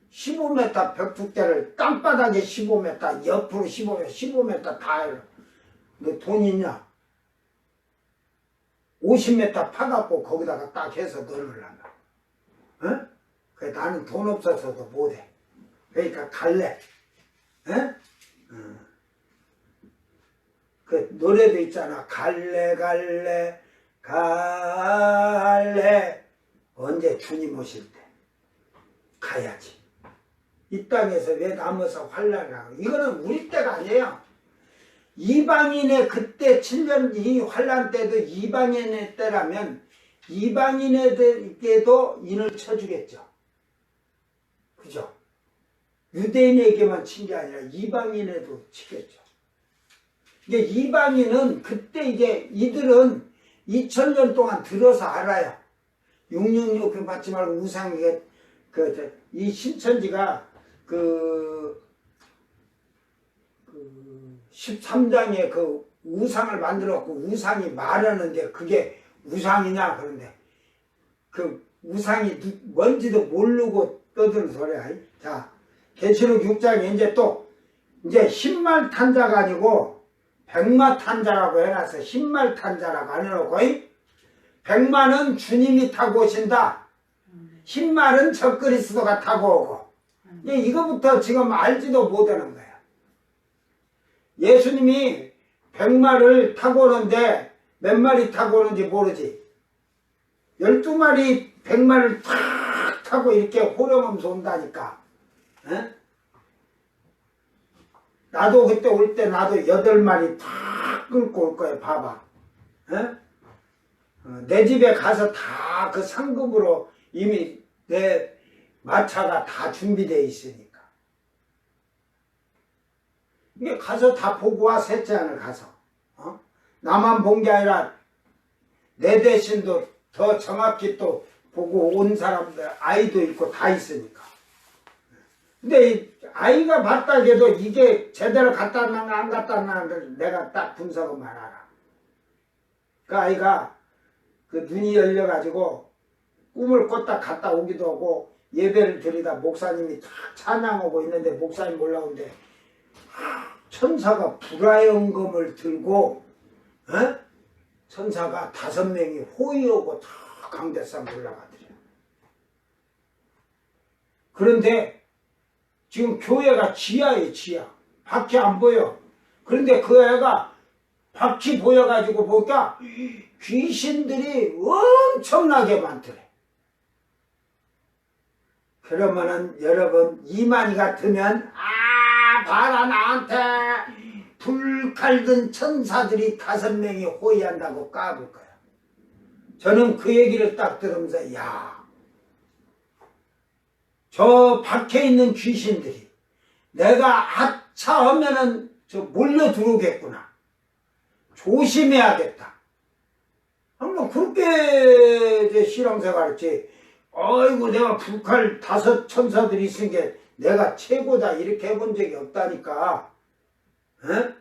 A: 15m 벽 두께를 땅바닥에 15m, 옆으로 15m 다 해. 너 돈 있냐? 50m 파갖고 거기다가 딱 해서 넣으려나. 그래, 나는 돈 없어서도 못해. 그러니까 갈래. 그 노래도 있잖아. 갈래 갈래 갈래. 언제 주님 오실 때 가야지. 이 땅에서 왜 남아서 환난을 하고. 이거는 우리 때가 아니에요. 이방인의 그때 7년 이 환난 때도 이방인의 때라면 이방인에게도 인을 쳐주겠죠. 그죠? 유대인에게만 친 게 아니라 이방인에도 치겠죠. 이게 이방인은 그때 이제 이들은 2000년 동안 들어서 알아요. 666 받지 말고 우상에게 이 신천지가 13장에 그 우상을 만들었고 우상이 말하는데 그게 우상이냐 그런데 그 우상이 뭔지도 모르고 떠드는 소리야. 자, 계시록 6장에 이제 신말탄자가 아니고 백마탄자라고 해놨어. 신말탄자라고 안 해놓고 백마는 주님이 타고 오신다. 신말은 적그리스도가 타고 오고. 이거부터 지금 알지도 못하는 거야. 예수님이 백마를 타고 오는데 몇 마리 타고 오는지 모르지. 12마리 백마를 탁 타고 이렇게 호령하면서 온다니까. 에? 나도 그때 올 때 나도 8마리 탁 끌고 올 거야. 봐봐. 에? 내 집에 가서 다 그 상급으로 이미 내 마차가 다 준비되어 있으니까. 이게 가서 다 보고 와. 셋째 안을 가서. 나만 본 게 아니라 내 대신도 더 정확히 또 보고 온 사람들 아이도 있고 다 있으니까. 근데 이 아이가 봤다 해도 이게 제대로 갔다 왔나 안 갔다 왔나를 내가 딱 분석만 알아. 그 아이가 그 눈이 열려가지고 꿈을 꿨다 갔다 오기도 하고 예배를 드리다 목사님이 탁 찬양하고 있는데 목사님 올라오는데 천사가 불화연금을 들고 천사가 5명이 호위하고 다 강대상 올라가더래요. 그런데 지금 교회가 지하에 지하. 밖이 안 보여. 그런데 그 애가 밖이 보여가지고 보니까 귀신들이 엄청나게 많더래. 그러면은 여러분 이만희 같으면 봐라 나한테 불칼 든 천사들이 5명이 호위한다고 까불 거야. 저는 그 얘기를 딱 들으면서 저 밖에 있는 귀신들이 내가 아차 하면은 저 몰려 들어오겠구나. 조심해야겠다. 한번 그렇게 이제 신앙생활했지. 아이고 내가 불칼 5 천사들이 있으니까 내가 최고다 이렇게 해본 적이 없다니까. 에?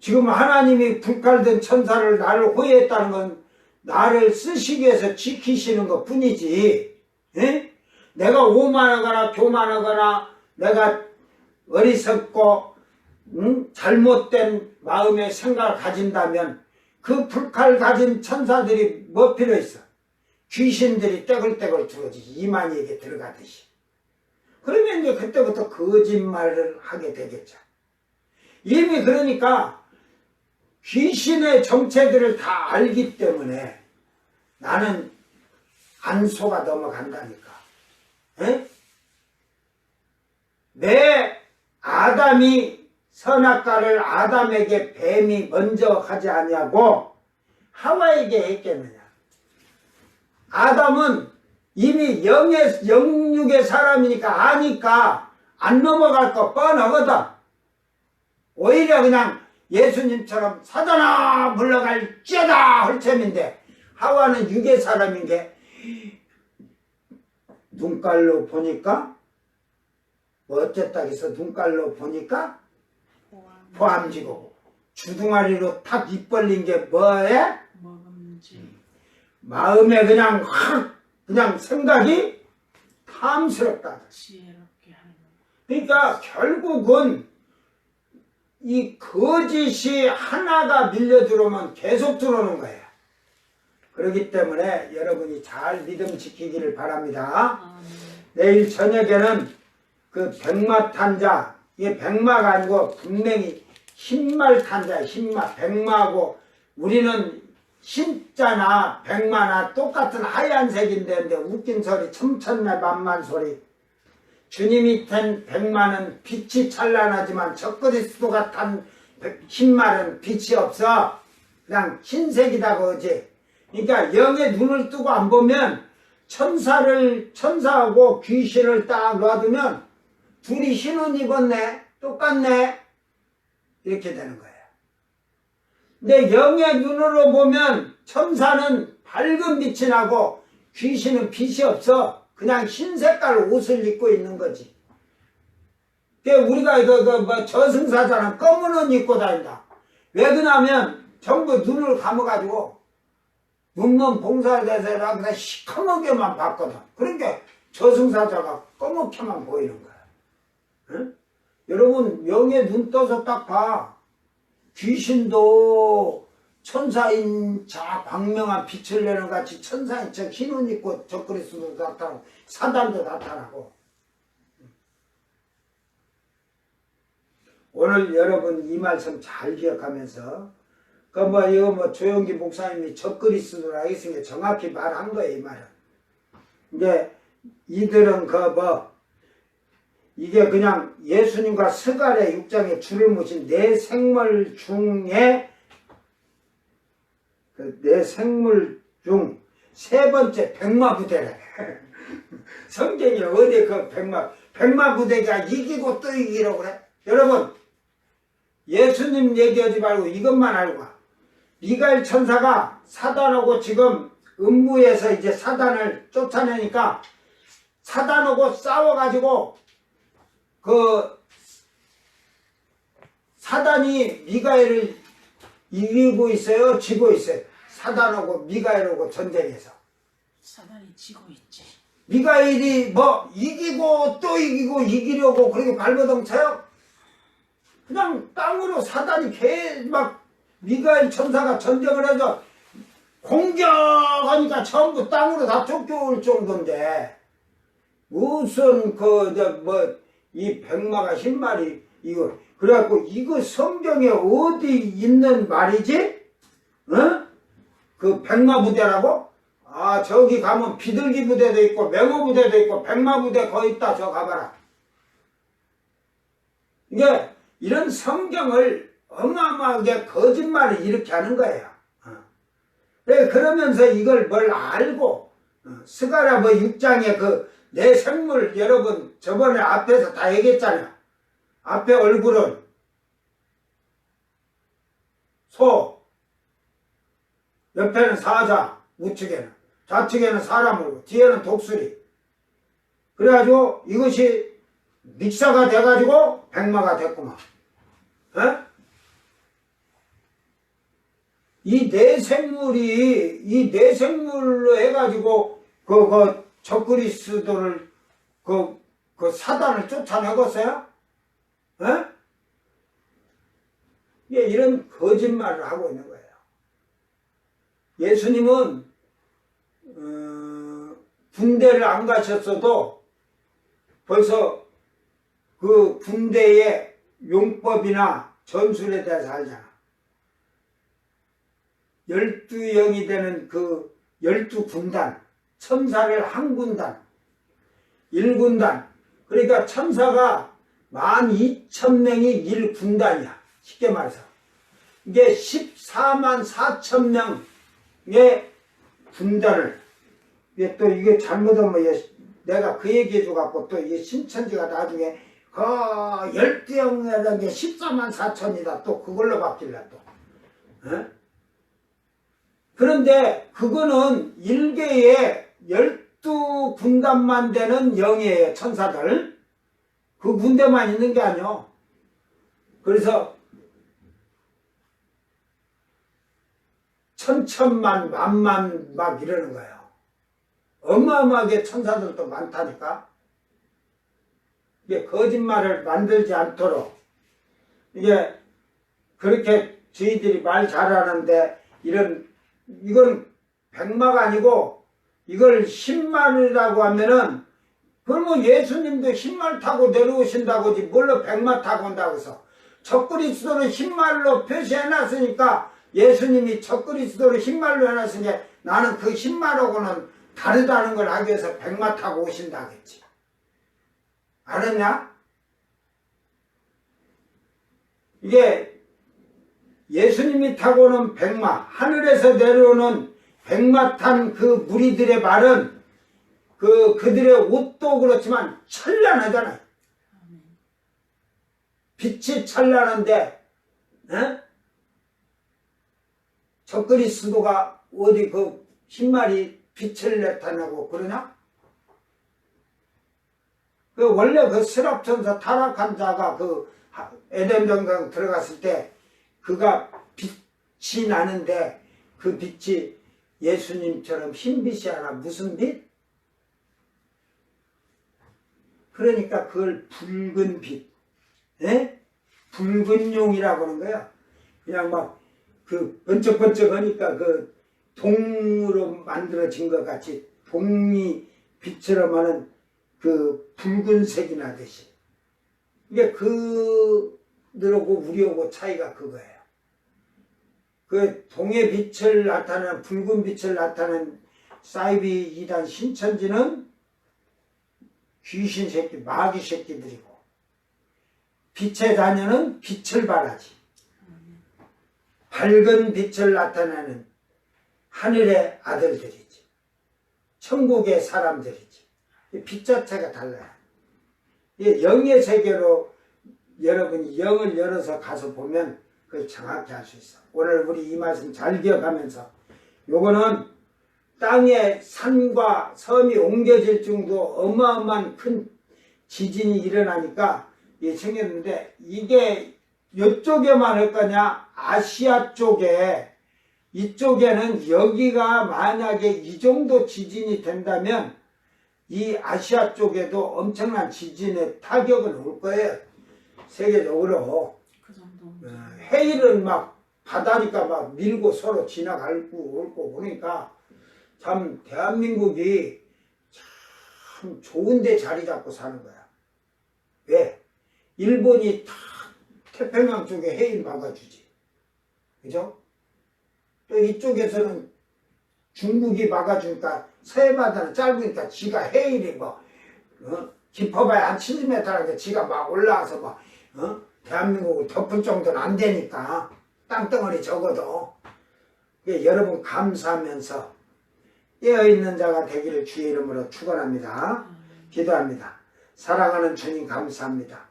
A: 지금 하나님이 불칼된 천사를 나를 호위했다는 건 나를 쓰시기 위해서 지키시는 것 뿐이지. 에? 내가 오만하거나 교만하거나 내가 어리석고 잘못된 마음의 생각을 가진다면 그 불칼 가진 천사들이 뭐 필요 있어? 귀신들이 떼굴떼굴 들어오지. 이만희에게 들어가듯이. 그러면 이제 그때부터 거짓말을 하게 되겠죠. 이미 그러니까 귀신의 정체들을 다 알기 때문에 나는 안 속아 넘어간다니까. 에? 내 아담이 선악과를 아담에게 뱀이 먼저 하지 아니하고 하와에게 했겠느냐. 아담은 이미 영육의 사람이니까 아니까 안 넘어갈 거 뻔하거든. 오히려 그냥 예수님처럼 사단아 물러갈지어다 할 셈인데 하와는 육의 사람인 게 눈깔로 보니까 뭐 어쨌다 해서 눈깔로 보니까 포함지고 주둥아리로 탁 입 벌린 게 뭐에?
C: 먹음지.
A: 마음에 그냥 확 그냥 생각이 탐스럽다.
C: 지혜롭게 하는.
A: 그러니까 결국은 이 거짓이 하나가 밀려 들어오면 계속 들어오는 거예요. 그렇기 때문에 여러분이 잘 믿음 지키기를 바랍니다. 내일 저녁에는 그 백마탄자, 이게 백마가 아니고 분명히 흰말탄자, 흰마, 백마고 우리는 신자나 백마나 똑같은 하얀색인데 웃긴 소리, 첨천내 만만 소리. 주님이 탄 백마는 빛이 찬란하지만 적그리스도가 탄 흰말은 빛이 없어. 그냥 흰색이다 그러지. 그러니까 영의 눈을 뜨고 안 보면 천사하고 귀신을 딱 놔두면 둘이 흰 옷 입었네, 똑같네, 이렇게 되는 거예요. 근데 영의 눈으로 보면 천사는 밝은 빛이 나고 귀신은 빛이 없어. 그냥 흰 색깔 옷을 입고 있는 거지. 우리가 저승사자는 검은 옷 입고 다닌다. 왜 그러냐면 전부 눈을 감아가지고 눈먼 봉사대사라 그냥 시커멓게만 봤거든. 그러니까 저승사자가 검맣게만 보이는 거야. 응? 여러분 영의 눈 떠서 딱 봐. 귀신도 천사인 자 광명한 빛을 내는 같이 천사인 척 흰 옷 입고 적그리스도 나타나고 사단도 나타나고. 오늘 여러분 이 말씀 잘 기억하면서 이거 조영기 목사님이 적그리스도라 했으니까 정확히 말한 거예요, 이 말은. 근데 이들은 이게 그냥 예수님과 스가랴 6장에 줄을 무신 네 생물 중에 네 생물 중 세 번째 백마부대래. 성경이 어디 백마부대가 이기고 또 이기라고 그래? 여러분 예수님 얘기하지 말고 이것만 알고 와. 미가엘 천사가 사단하고 지금 음부에서 이제 사단을 쫓아내니까 사단하고 싸워가지고 사단이 미가엘을 이기고 있어요? 지고 있어요? 사단하고 미가엘하고 전쟁에서.
C: 사단이 지고 있지.
A: 미가엘이 이기고 또 이기고 이기려고 그렇게 발버둥 쳐요? 그냥 땅으로 사단이 미가엘 천사가 전쟁을 해서 공격하니까 전부 땅으로 다 쫓겨올 정도인데 무슨 이 백마가 흰말이 이거 그래갖고 이거 성경에 어디 있는 말이지? 어? 그 백마 부대라고? 아 저기 가면 비둘기 부대도 있고 맹호 부대도 있고 백마 부대 거기 있다. 저 가봐라. 이게 이런 성경을 어마어마하게 거짓말을 이렇게 하는 거예요. 그러면서 이걸 뭘 알고 스가랴 6장에 내 생물 여러분 저번에 앞에서 다 얘기했잖아요. 앞에 얼굴은 소, 옆에는 사자, 우측에는 좌측에는 사람 얼굴, 뒤에는 독수리. 그래가지고 이것이 믹사가 돼가지고 백마가 됐구만. 이 네 생물로 해가지고 적그리스도를 사단을 쫓아내겠어요? 이런 거짓말을 하고 있는 거예요. 예수님은 군대를 안 가셨어도 벌써 그 군대의 용법이나 전술에 대해서 알잖아. 12영이 되는 12군단, 천사를 한 군단, 1군단. 그러니까 천사가 12,000명이 1군단이야. 쉽게 말해서. 이게 14만 4천 명의 군단을, 이게 잘못하면 내가 그 얘기해줘갖고 또 이게 신천지가 나중에 12영이라는 게 14만 4천이다. 또 그걸로 바뀔라 또. 그런데 그거는 1개의 12군단만 되는 영이에요. 천사들. 그 군대만 있는 게 아니요. 그래서 천천만 만만 막 이러는 거예요. 어마어마하게 천사들도 많다니까. 이게 거짓말을 만들지 않도록 이게 그렇게 저희들이 말 잘하는데 이건 백마가 아니고 이걸 흰말이라고 하면은 그러면 예수님도 흰말 타고 내려오신다고지 뭘로 백마 타고 온다고 해서 적그리스도를 흰말로 표시해놨으니까 예수님이 적그리스도를 흰말로 해놨으니까 나는 그 흰말하고는 다르다는 걸 하기 위해서 백마 타고 오신다 그랬지. 알았냐? 이게 예수님이 타고 오는 백마, 하늘에서 내려오는 백마 탄 그 무리들의 말은 그들의 옷도 그렇지만 찬란하잖아요.
C: 아멘.
A: 빛이 찬란한데, 에? 저 그리스도가 어디 그 흰말이 빛을 나타내고 그러냐? 원래 그 스랍천사 타락한 자가 에덴 동산 들어갔을 때 그가 빛이 나는데 그 빛이 예수님처럼 흰 빛이 아니라 무슨 빛? 그러니까 그걸 붉은 빛, 에? 붉은 용이라고 하는 거야. 그냥 막 번쩍번쩍하니까 동으로 만들어진 것 같이 동이 빛처럼 하는 붉은색이 나듯이. 이게 그들하고 우리하고 차이가 그거예요. 동의 빛을 나타내는, 붉은 빛을 나타내는 사이비 2단 신천지는 귀신 새끼, 마귀 새끼들이고, 빛의 자녀는 빛을 발하지. 밝은 빛을 나타내는 하늘의 아들들이지. 천국의 사람들이지. 빛 자체가 달라요. 영의 세계로 여러분이 영을 열어서 가서 보면 그걸 정확히 알 수 있어. 오늘 우리 이 말씀 잘 기억하면서, 요거는 땅에 산과 섬이 옮겨질 정도 어마어마한 큰 지진이 일어나니까 생겼는데, 이게 이쪽에만 할 거냐, 아시아 쪽에, 이쪽에는 여기가 만약에 이 정도 지진이 된다면 이 아시아 쪽에도 엄청난 지진의 타격은 올 거예요. 세계적으로.
C: 그 정도.
A: 해일은 막 바다니까 막 밀고 서로 지나가고 올고 보니까 참 대한민국이 참 좋은데 자리 잡고 사는 거야. 왜? 일본이 다 태평양 쪽에 해일 막아주지. 그죠? 또 이쪽에서는 중국이 막아주니까 서해바다는 짧으니까 지가 해일이 깊어봐야 한 70m라는데 지가 막 올라와서 대한민국을 덮을 정도는 안 되니까 땅덩어리 적어도. 여러분 감사하면서 깨어있는 자가 되기를 주의 이름으로 축원합니다. 기도합니다. 사랑하는 주님 감사합니다.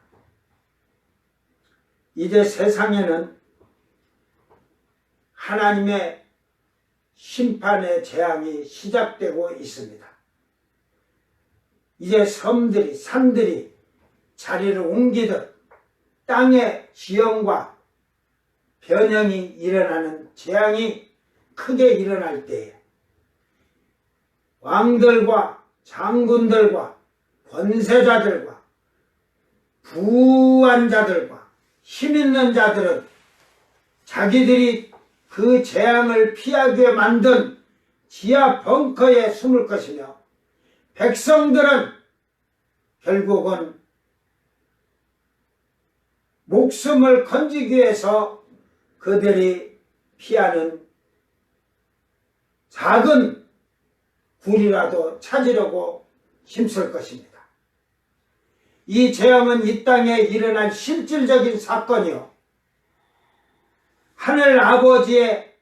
A: 이제 세상에는 하나님의 심판의 재앙이 시작되고 있습니다. 이제 섬들이, 산들이 자리를 옮기듯 땅의 지형과 변형이 일어나는 재앙이 크게 일어날 때에 왕들과 장군들과 권세자들과 부한 자들과 힘있는 자들은 자기들이 그 재앙을 피하기 위해 만든 지하 벙커에 숨을 것이며, 백성들은 결국은 목숨을 건지기 위해서 그들이 피하는 작은 굴이라도 찾으려고 힘쓸 것입니다. 이 재앙은 이 땅에 일어날 실질적인 사건이요, 하늘 아버지의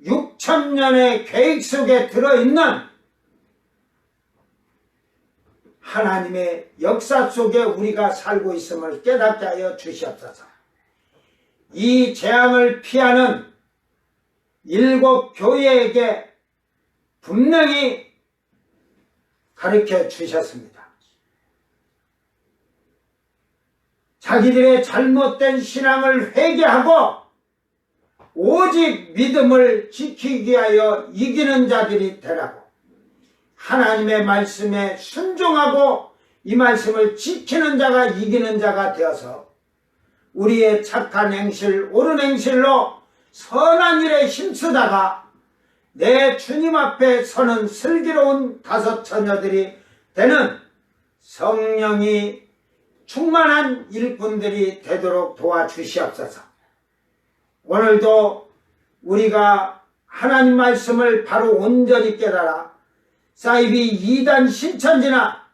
A: 6,000년의 계획 속에 들어있는 하나님의 역사 속에 우리가 살고 있음을 깨닫게 하여 주시옵소서. 이 재앙을 피하는 7 교회에게 분명히 가르쳐 주셨습니다. 자기들의 잘못된 신앙을 회개하고 오직 믿음을 지키기 위하여 이기는 자들이 되라고, 하나님의 말씀에 순종하고 이 말씀을 지키는 자가 이기는 자가 되어서 우리의 착한 행실, 옳은 행실로 선한 일에 힘쓰다가 내 주님 앞에 서는 슬기로운 5 처녀들이 되는 성령이 충만한 일꾼들이 되도록 도와주시옵소서. 오늘도 우리가 하나님 말씀을 바로 온전히 깨달아 사이비 2단 신천지나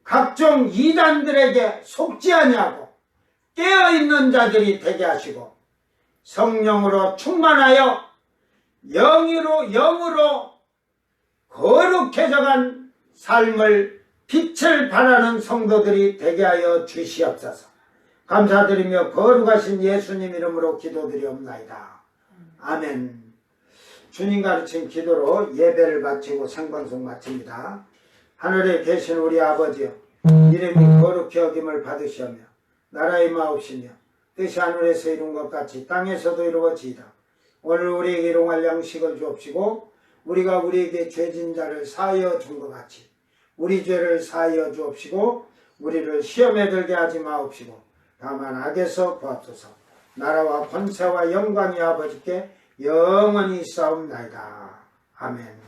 A: 각종 2단들에게 속지 아니하고 깨어있는 자들이 되게 하시고, 성령으로 충만하여 영으로 거룩해져간 삶을 빛을 발하는 성도들이 되게 하여 주시옵소서. 감사드리며 거룩하신 예수님 이름으로 기도드리옵나이다. 아멘. 주님 가르친 기도로 예배를 마치고 생방송 마칩니다. 하늘에 계신 우리 아버지여, 이름이 거룩히 여김을 받으시오며 나라의 마옵시며 뜻이 하늘에서 이룬 것 같이 땅에서도 이루어지이다. 오늘 우리에게 일용할 양식을 주옵시고 우리가 우리에게 죄진 자를 사하여 준 것 같이 우리 죄를 사하여 주옵시고 우리를 시험에 들게 하지 마옵시고 다만 악에서 구하소서. 나라와 권세와 영광이 아버지께 영원히 있사옵나이다. 아멘.